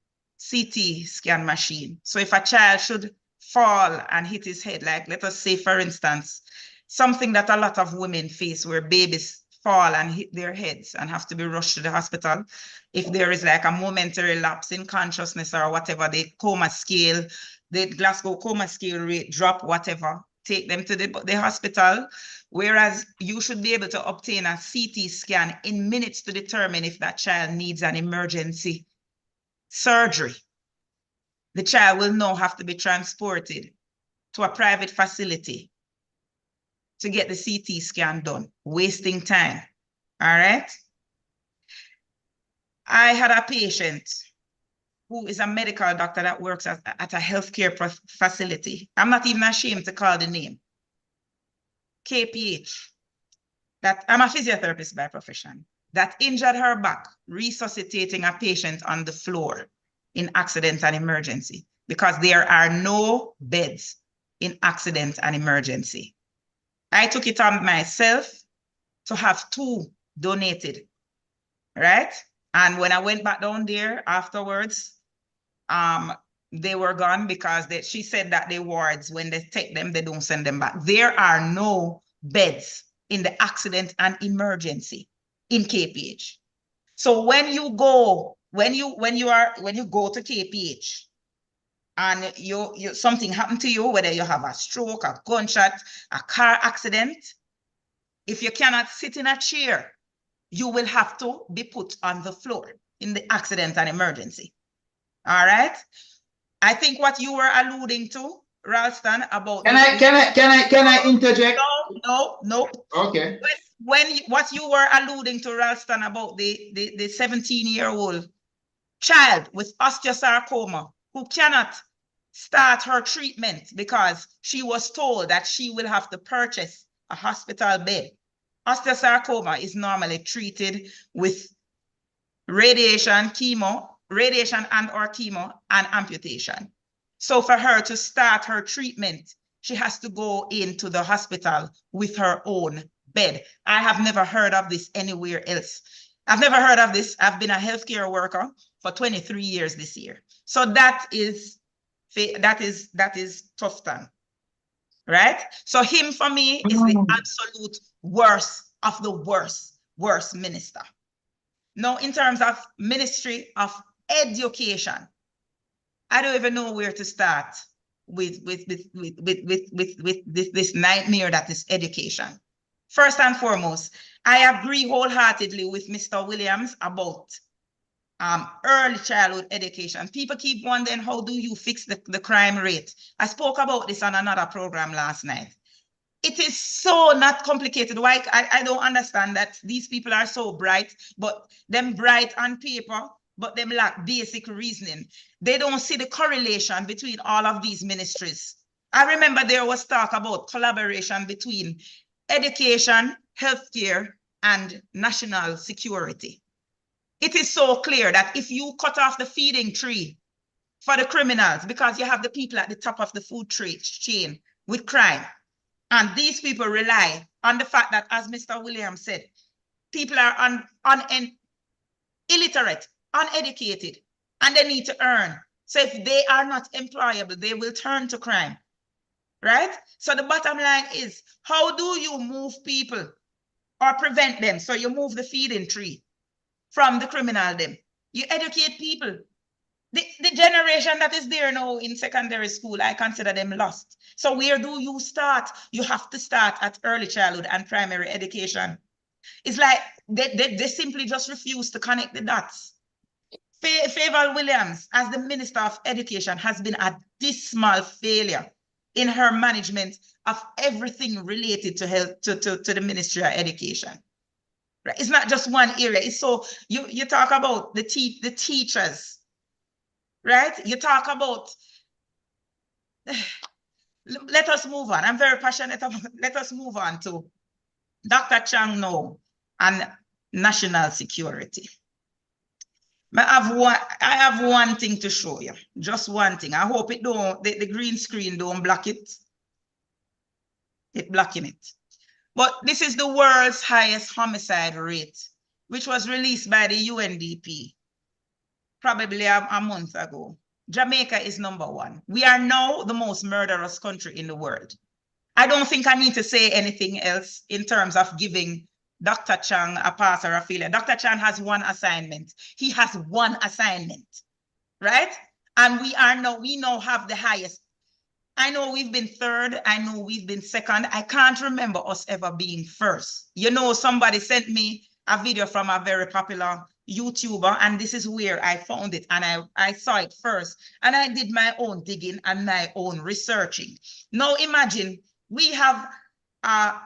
CT scan machine. So if a child should fall and hit his head, like let us say, for instance, something that a lot of women face where babies fall and hit their heads and have to be rushed to the hospital. If there is like a momentary lapse in consciousness or whatever, the coma scale, the Glasgow coma scale rate drop, whatever, take them to the hospital, whereas you should be able to obtain a CT scan in minutes to determine if that child needs an emergency surgery. The child will now have to be transported to a private facility to get the CT scan done, wasting time. All right. I had a patient who is a medical doctor that works at a healthcare facility. I'm not even ashamed to call the name. KPH. That I'm a physiotherapist by profession. That injured her back, resuscitating a patient on the floor in accident and emergency, because there are no beds in accident and emergency. I took it on myself to have 2 donated, right? And when I went back down there afterwards, they were gone because she said that the wards, when they take them, they don't send them back. There are no beds in the accident and emergency in KPH. So when you go to KPH and something happened to you, whether you have a stroke, a gunshot, a car accident, if you cannot sit in a chair, you will have to be put on the floor in the accident and emergency. All right. I think what you were alluding to, Ralston, about Can I interject? No. Okay. What you were alluding to, Ralston, about the 17-year-old child with osteosarcoma who cannot start her treatment because she was told that she will have to purchase a hospital bed. Osteosarcoma is normally treated with radiation and or chemo and amputation. So for her to start her treatment, she has to go into the hospital with her own bed. I have never heard of this anywhere else. I've never heard of this. I've been a healthcare worker for 23 years this year. So that is Tufton, right? So him for me is the absolute worst of the worst minister. Now, in terms of Ministry of Education, I don't even know where to start with this nightmare that is education. First and foremost, I agree wholeheartedly with Mr. Williams about early childhood education. People keep wondering, how do you fix the crime rate? I spoke about this on another program last night. it is so not complicated. Why? I don't understand that these people are so bright, but them bright on paper, but them lack basic reasoning. They don't see the correlation between all of these ministries. I remember there was talk about collaboration between education, healthcare, and national security. It is so clear that if you cut off the feeding tree for the criminals, because you have the people at the top of the food chain with crime, and these people rely on the fact that, as Mr. Williams said, people are illiterate, uneducated, and they need to earn. So if they are not employable, they will turn to crime, right? So the bottom line is, how do you move people or prevent them? So you move the feeding tree from the criminal them. You educate people. The generation that is there now in secondary school, I consider them lost. So where do you start? You have to start at early childhood and primary education. It's like they simply just refuse to connect the dots. Favor Williams, as the Minister of Education, has been a dismal failure in her management of everything related to health, to the Ministry of Education. Right? It's not just one area. It's so you talk about the teachers, right? You talk about, let us move on. I'm very passionate about, let us move on to Dr. Chang now and national security. I have one thing to show you, just one thing. I hope it don't, the green screen don't block it. It's blocking it. But this is the world's highest homicide rate, which was released by the UNDP probably a month ago. Jamaica is #1. We are now the most murderous country in the world. I don't think I need to say anything else in terms of giving Dr. Chang a pass or a failure. Dr. Chang has one assignment. He has one assignment, right? And we now have the highest. I know we've been third. I know we've been second. I can't remember us ever being first. You know, somebody sent me a video from a very popular YouTuber, and this is where I found it, and I saw it first, and I did my own digging and my own researching. Now imagine we have a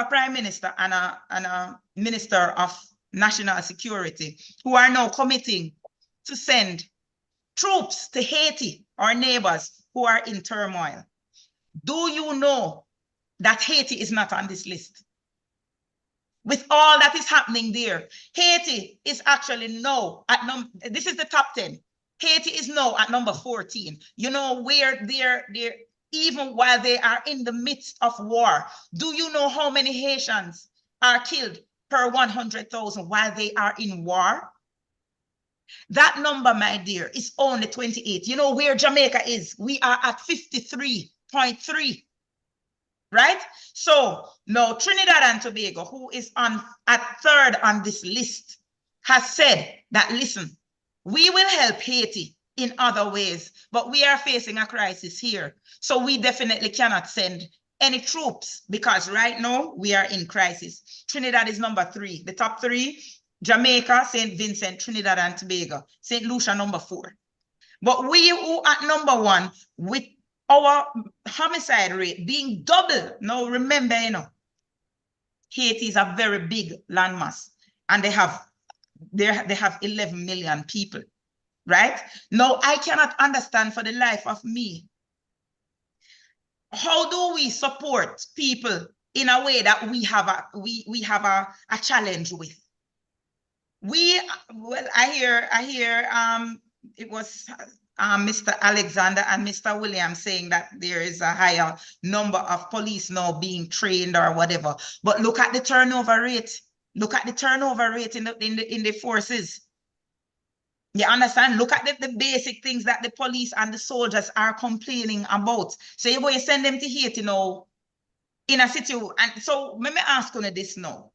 prime minister and a minister of national security who are now committing to send troops to Haiti, our neighbors who are in turmoil. Do you know that Haiti is not on this list? With all that is happening there, Haiti is actually now at this is the top 10. Haiti is now at number 14. You know, where they're even while they are in the midst of war. Do you know how many Haitians are killed per 100,000 while they are in war? That number, my dear, is only 28. You know where Jamaica is? We are at 53.3. Right? So now Trinidad and Tobago, who is at third on this list, has said that, listen, we will help Haiti in other ways, but we are facing a crisis here. So we definitely cannot send any troops because right now we are in crisis. Trinidad is number 3. The top 3, Jamaica, St. Vincent, Trinidad and Tobago, St. Lucia number 4. But we who at number 1 with our homicide rate being double. Now remember, you know, Haiti is a very big landmass, and they have 11 million people, right? Now I cannot understand for the life of me, how do we support people in a way that we have a challenge with? I hear it was Mr. Alexander and Mr. Williams saying that there is a higher number of police now being trained or whatever. But look at the turnover rate. Look at the turnover rate in the forces. You understand? Look at the basic things that the police and the soldiers are complaining about. So you're going to send them to Haiti now in a situation. And so let me ask you this now.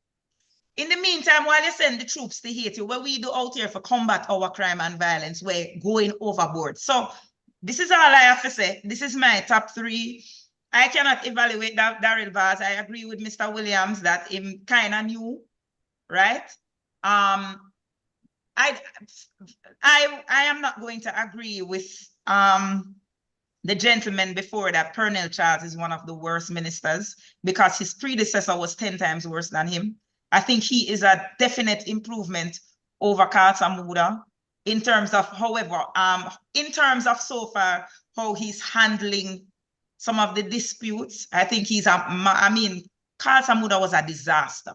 In the meantime, while you send the troops to Haiti, what we do out here for combat our crime and violence, we're going overboard. So this is all I have to say. This is my top 3. I cannot evaluate Daryl Vaz. I agree with Mr. Williams that him kind of new, right? I am not going to agree with the gentleman before that, Pernell Charles, is one of the worst ministers because his predecessor was 10 times worse than him. I think he is a definite improvement over Carl Samuda in terms of, however, in terms of so far how he's handling some of the disputes. I think Carl Samuda was a disaster.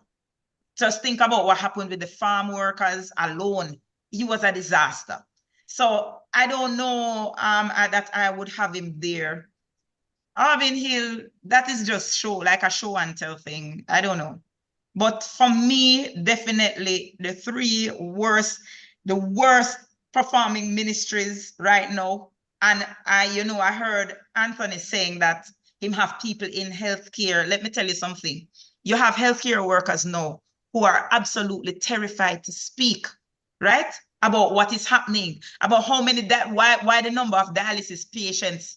Just think about what happened with the farm workers alone. He was a disaster. So I don't know that I would have him there. Arvin Hill, that is just like a show and tell thing. I don't know. But for me, definitely the the worst performing ministries right now. And I heard Anthony saying that him have people in healthcare. Let me tell you something. You have healthcare workers now who are absolutely terrified to speak, right? About what is happening, about how many why the number of dialysis patients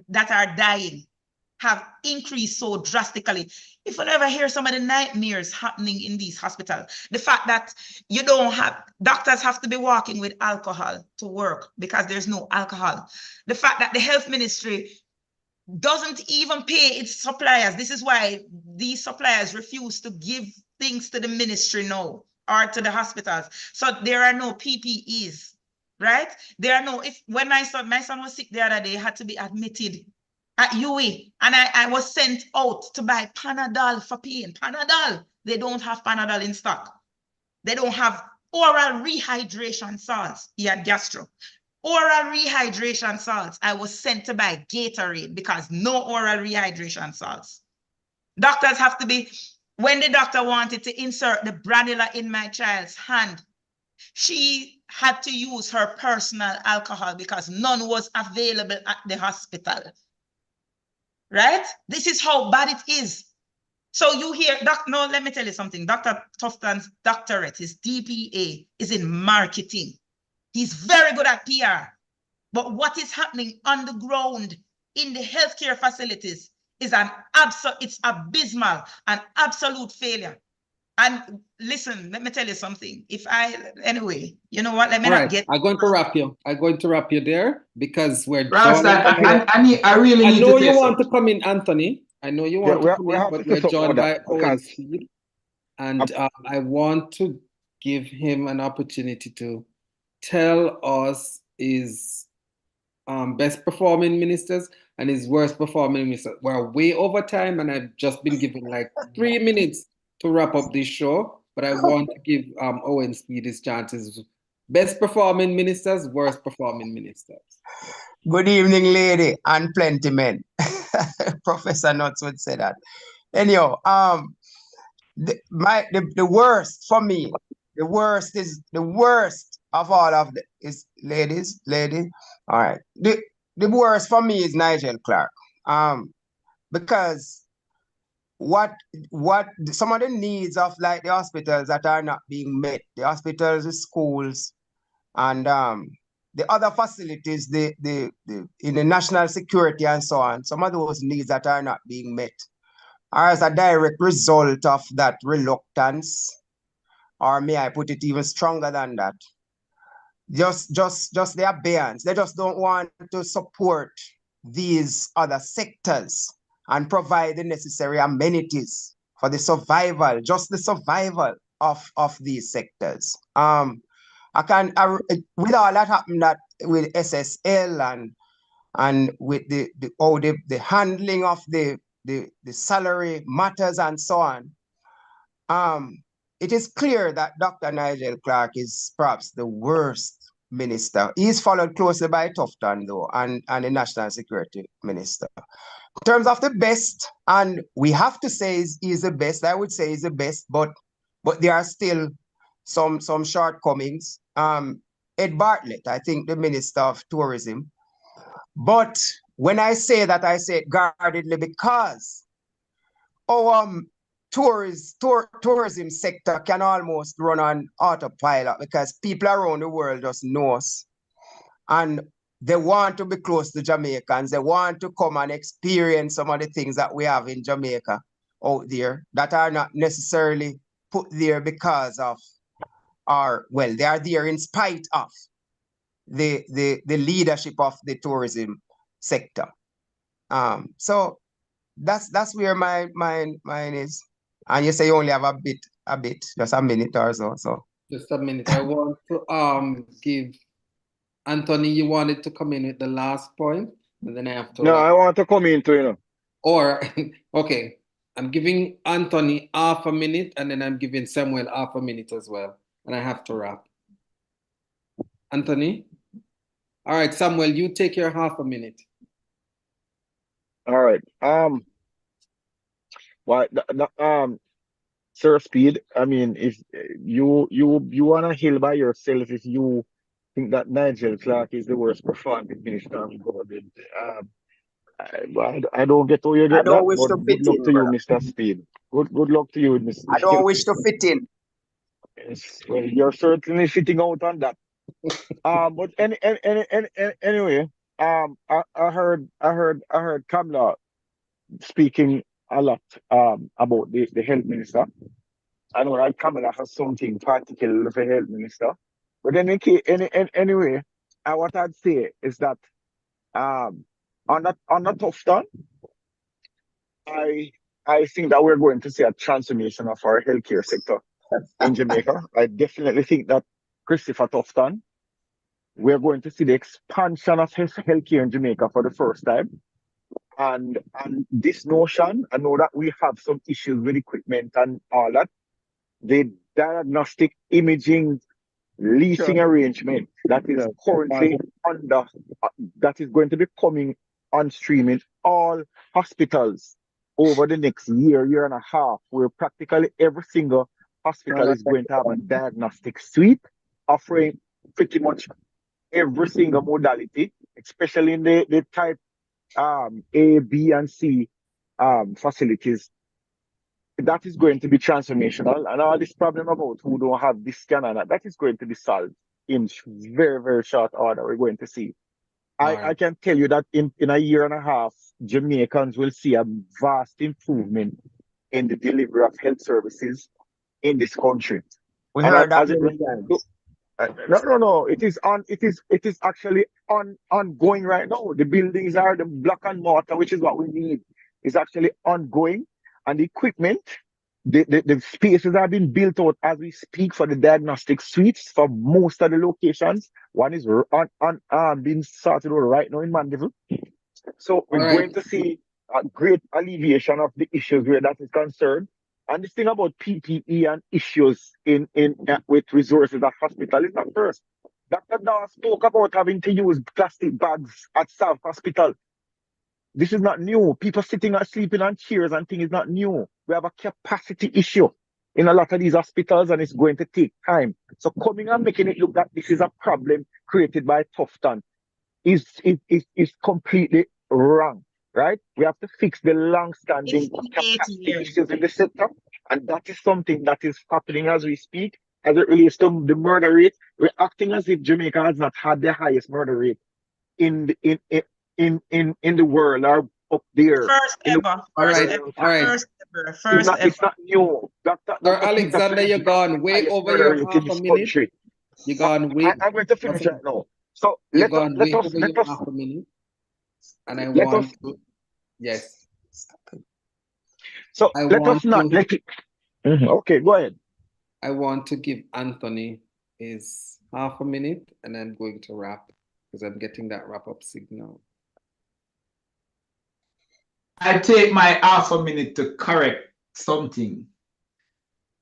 that are dying have increased so drastically. If you ever hear some of the nightmares happening in these hospitals, the fact that doctors have to be walking with alcohol to work because there's no alcohol, the fact that the health ministry doesn't even pay its suppliers. This is why these suppliers refuse to give things to the ministry now or to the hospitals. So there are no PPEs, right? There are no, when my son was sick the other day, had to be admitted at UE, and I was sent out to buy Panadol for pain. Panadol, they don't have Panadol in stock. They don't have oral rehydration salts. He had gastro. Oral rehydration salts, I was sent to buy Gatorade because no oral rehydration salts. Doctors have to be, when the doctor wanted to insert the bradula in my child's hand, she had to use her personal alcohol because none was available at the hospital. Right? This is how bad it is. So you hear, no, let me tell you something. Dr. Tufton's doctorate, his DPA, is in marketing. He's very good at PR. But what is happening on the ground in the healthcare facilities is it's abysmal, an absolute failure. And listen, let me tell you something. Anyway, you know what? Let me not get. I'm going to wrap you. I'm going to wrap you there because we're Ralston, I really need know you want to come in, Anthony. I know you want to come in, but we're joined by Owen Speed. And I want to give him an opportunity to tell us his best performing ministers and his worst performing ministers. We're way over time, and I've just been given like 3 minutes to wrap up this show. But I want to give Owen Speed his chances. Best performing ministers, worst performing ministers. Good evening, lady, and plenty men. Professor Nuts would say that. Anyhow, the worst for me, the worst of all of the is ladies. All right. The worst for me is Nigel Clark. Because what some of the needs of like the hospitals that are not being met, the hospitals, the schools, and the other facilities, the in the national security and so on, some of those needs that are not being met are as a direct result of that reluctance, or may I put it even stronger than that, just the abeyance. They just don't want to support these other sectors and provide the necessary amenities for the survival, just the survival of these sectors. With all that happened that with SSL and with the handling of the salary matters and so on, it is clear that Dr. Nigel Clark is perhaps the worst minister. He's followed closely by Tufton, though, and the National Security Minister. In terms of the best, and we have to say he's the best, I would say he's the best, but there are still some shortcomings. Ed Bartlett, I think the Minister of Tourism. But when I say that, I say it guardedly because our tourism sector can almost run on autopilot because people around the world just know us. And they want to be close to Jamaicans. They want to come and experience some of the things that we have in Jamaica out there that are not necessarily put there because of, or well, they are there in spite of the leadership of the tourism sector. So that's where mine is. And you say you only have a bit, just a minute or so. So just a minute. I want to give Anthony, you wanted to come in with the last point, and then I have to. No, I want to come into, you know. Or okay, I'm giving Anthony half a minute, and then I'm giving Samuel half a minute as well, and I have to wrap. Anthony? All right, Samuel, you take your half a minute. All right. Sir Speed, I mean, if you wanna hill by yourself if you think that Nigel Clark is the worst performing minister of government. I don't get how you I get don't that, wish but to good fit luck in, to you, brother. Mr. Speed. Good luck to you, Mr. I don't wish to fit in. Yes, well, you're certainly fitting out on that. But anyway, I heard Kamla speaking a lot about the health minister. I know that Kamala has something particular for health minister. But anyway, what I'd say is that on that tough time, I think that we're going to see a transformation of our healthcare sector in Jamaica. I definitely think that Christopher Tufton, we're going to see the expansion of healthcare in Jamaica for the first time. And this notion, I know that we have some issues with equipment and all that. The diagnostic imaging leasing arrangement that is currently that is going to be coming on stream in all hospitals over the next year and a half, where practically every single hospital is going to have a diagnostic suite offering pretty much every single modality, especially in the type A, B, and C facilities. That is going to be transformational, and all this problem about who don't have this scan and that is going to be solved in very, very short order. We're going to see. I can tell you that in a year and a half, Jamaicans will see a vast improvement in the delivery of health services in this country. We And heard that as it many relates times. no. It is actually ongoing right now. The buildings are the block and mortar, which is what we need. Is actually ongoing, and the equipment, the spaces are being built out as we speak for the diagnostic suites for most of the locations. One is being started right now in Mandeville. So we're going to see a great alleviation of the issues where that is concerned. And this thing about PPE and issues in with resources at hospital is not first. Dr. Daw spoke about having to use plastic bags at South Hospital. This is not new. People sitting and sleeping on chairs and things is not new. We have a capacity issue in a lot of these hospitals, and it's going to take time. So coming and making it look that this is a problem created by Tufton is completely wrong, right? We have to fix the long-standing capacity issues in the sector, and that is something that is happening as we speak. As it relates to the murder rate, we're acting as if Jamaica has not had the highest murder rate in the world, or up there. First ever. It's not new. Alexander, you're gone way over your half a minute. You're gone way. I'm going to finish right now. So let us half a minute, and I want to. Yes. So let us not let it. Okay, go ahead. I want to give Anthony his half a minute, and I'm going to wrap because I'm getting that wrap-up signal. I take my half a minute to correct something.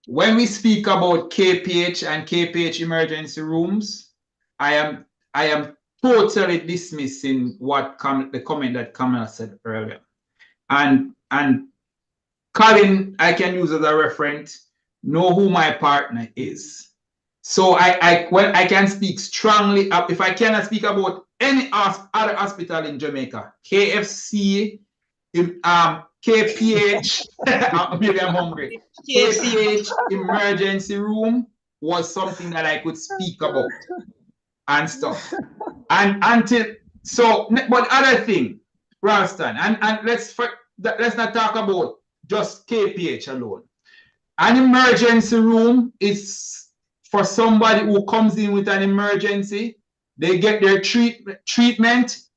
When we speak about KPH and KPH emergency rooms, I am totally dismissing the comment that Kamala said earlier. And Colin, I can use as a reference, know who my partner is. So I can speak strongly up. If I cannot speak about any other hospital in Jamaica, KFC, KPH, maybe I'm hungry. KPH emergency room was something that I could speak about and stuff. And but other thing, Ralston, and let's not talk about just KPH alone. An emergency room is for somebody who comes in with an emergency. they get their treatment,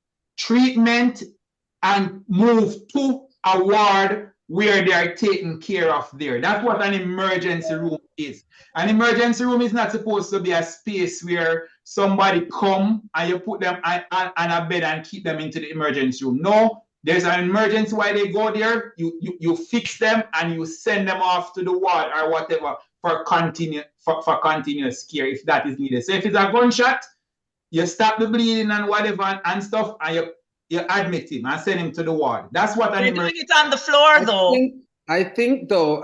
and move to a ward where they are taken care of there. That's what an emergency room is. An emergency room is not supposed to be a space where somebody come and you put them on a bed and keep them into the emergency room. No, there's an emergency while they go there. You fix them and you send them off to the ward or whatever for continuous care if that is needed. So if it's a gunshot, you stop the bleeding and whatever and stuff, and you admit him and send him to the ward. That's what an We're doing emergency. it on the floor, though. I think though,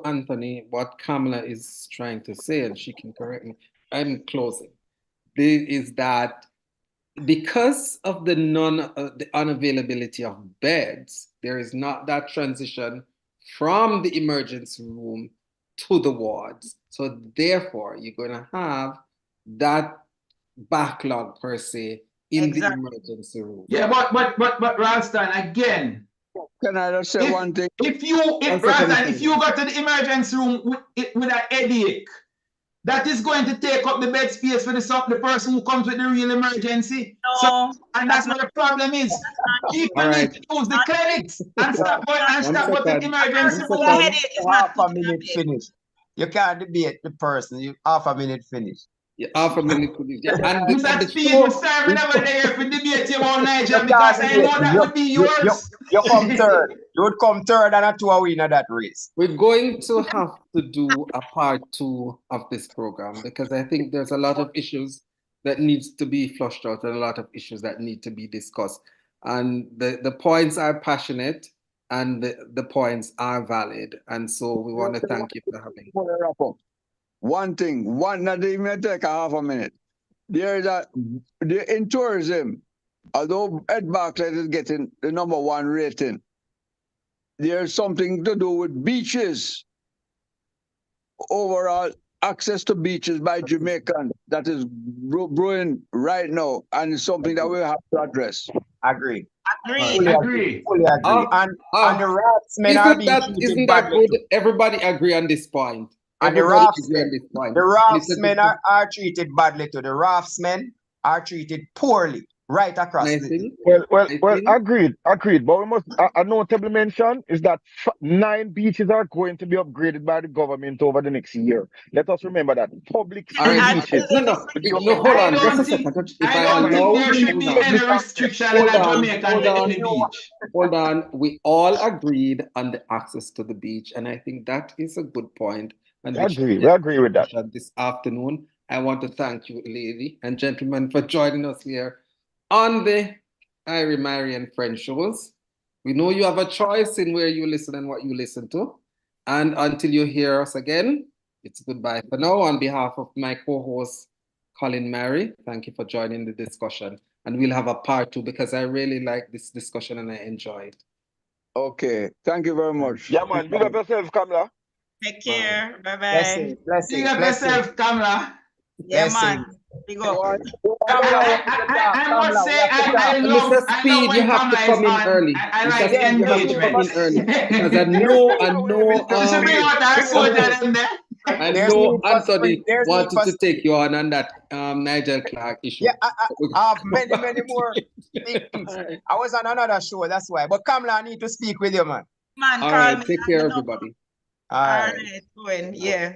Anthony, what Kamala is trying to say, and she can correct me, I'm closing, is that because of the unavailability of beds, there is not that transition from the emergency room to the wards. So therefore, you're going to have that backlog per se in the emergency room. Yeah, but Ralston, again, Can I just say one thing? if you go to the emergency room with a headache, that is going to take up the bed space for the person who comes with the real emergency. No, and that's what the problem is. People need to use the clinics and stop with the emergency room. Half a minute finish. You can't debate the person. You half a minute finish. Half a minute finish. Yeah. And Mr. Steve, we're never there for debate about Niger because I know that would be yours. You come third. You would come third and a 2 winner that race. We're going to have to do a part 2 of this program because I think there's a lot of issues that needs to be flushed out and a lot of issues that need to be discussed. And the points are passionate and the points are valid. And so we want to thank you for having me. One thing, not even take a half a minute. In tourism, although Ed Bartlett is getting the #1 rating, there's something to do with beaches. Overall, access to beaches by Jamaicans that is brewing right now, and it's something that we have to address. Agree. Fully agree. And the raftsmen are being isn't that good? Everybody agree on this point. And the raftsmen are treated badly too. The raftsmen are treated poorly right across the Well, agreed. But we must a notable mention is that 9 beaches are going to be upgraded by the government over the next year. Let us remember that public beaches. No, hold on. Just a second. I don't think there should be any restriction on Jamaican any beach. Hold on. We all agreed on the access to the beach, and I think that is a good point. And we agree with that. This afternoon, I want to thank you, ladies and gentlemen, for joining us here on the Irie Myrie and Friends shows. We know you have a choice in where you listen and what you listen to. And until you hear us again, it's goodbye for now. On behalf of my co-host, Colin Myrie, thank you for joining the discussion. And we'll have a part 2 because I really like this discussion and I enjoy it. Okay, thank you very much. Yeah, man. Big up yourself, Kamala. Take care. Bye-bye. Big up yourself, Kamala. Yeah, man. Big up. I must say, I love Mr. Speed, you have to come in early. I like the engagement. Because I know, I know Anthony wanted to take you on that Nigel Clark issue. Yeah, I have many more things. I was on another show, that's why. But Kamala, I need to speak with you, man. Man, all right, take care, everybody. All right, yeah.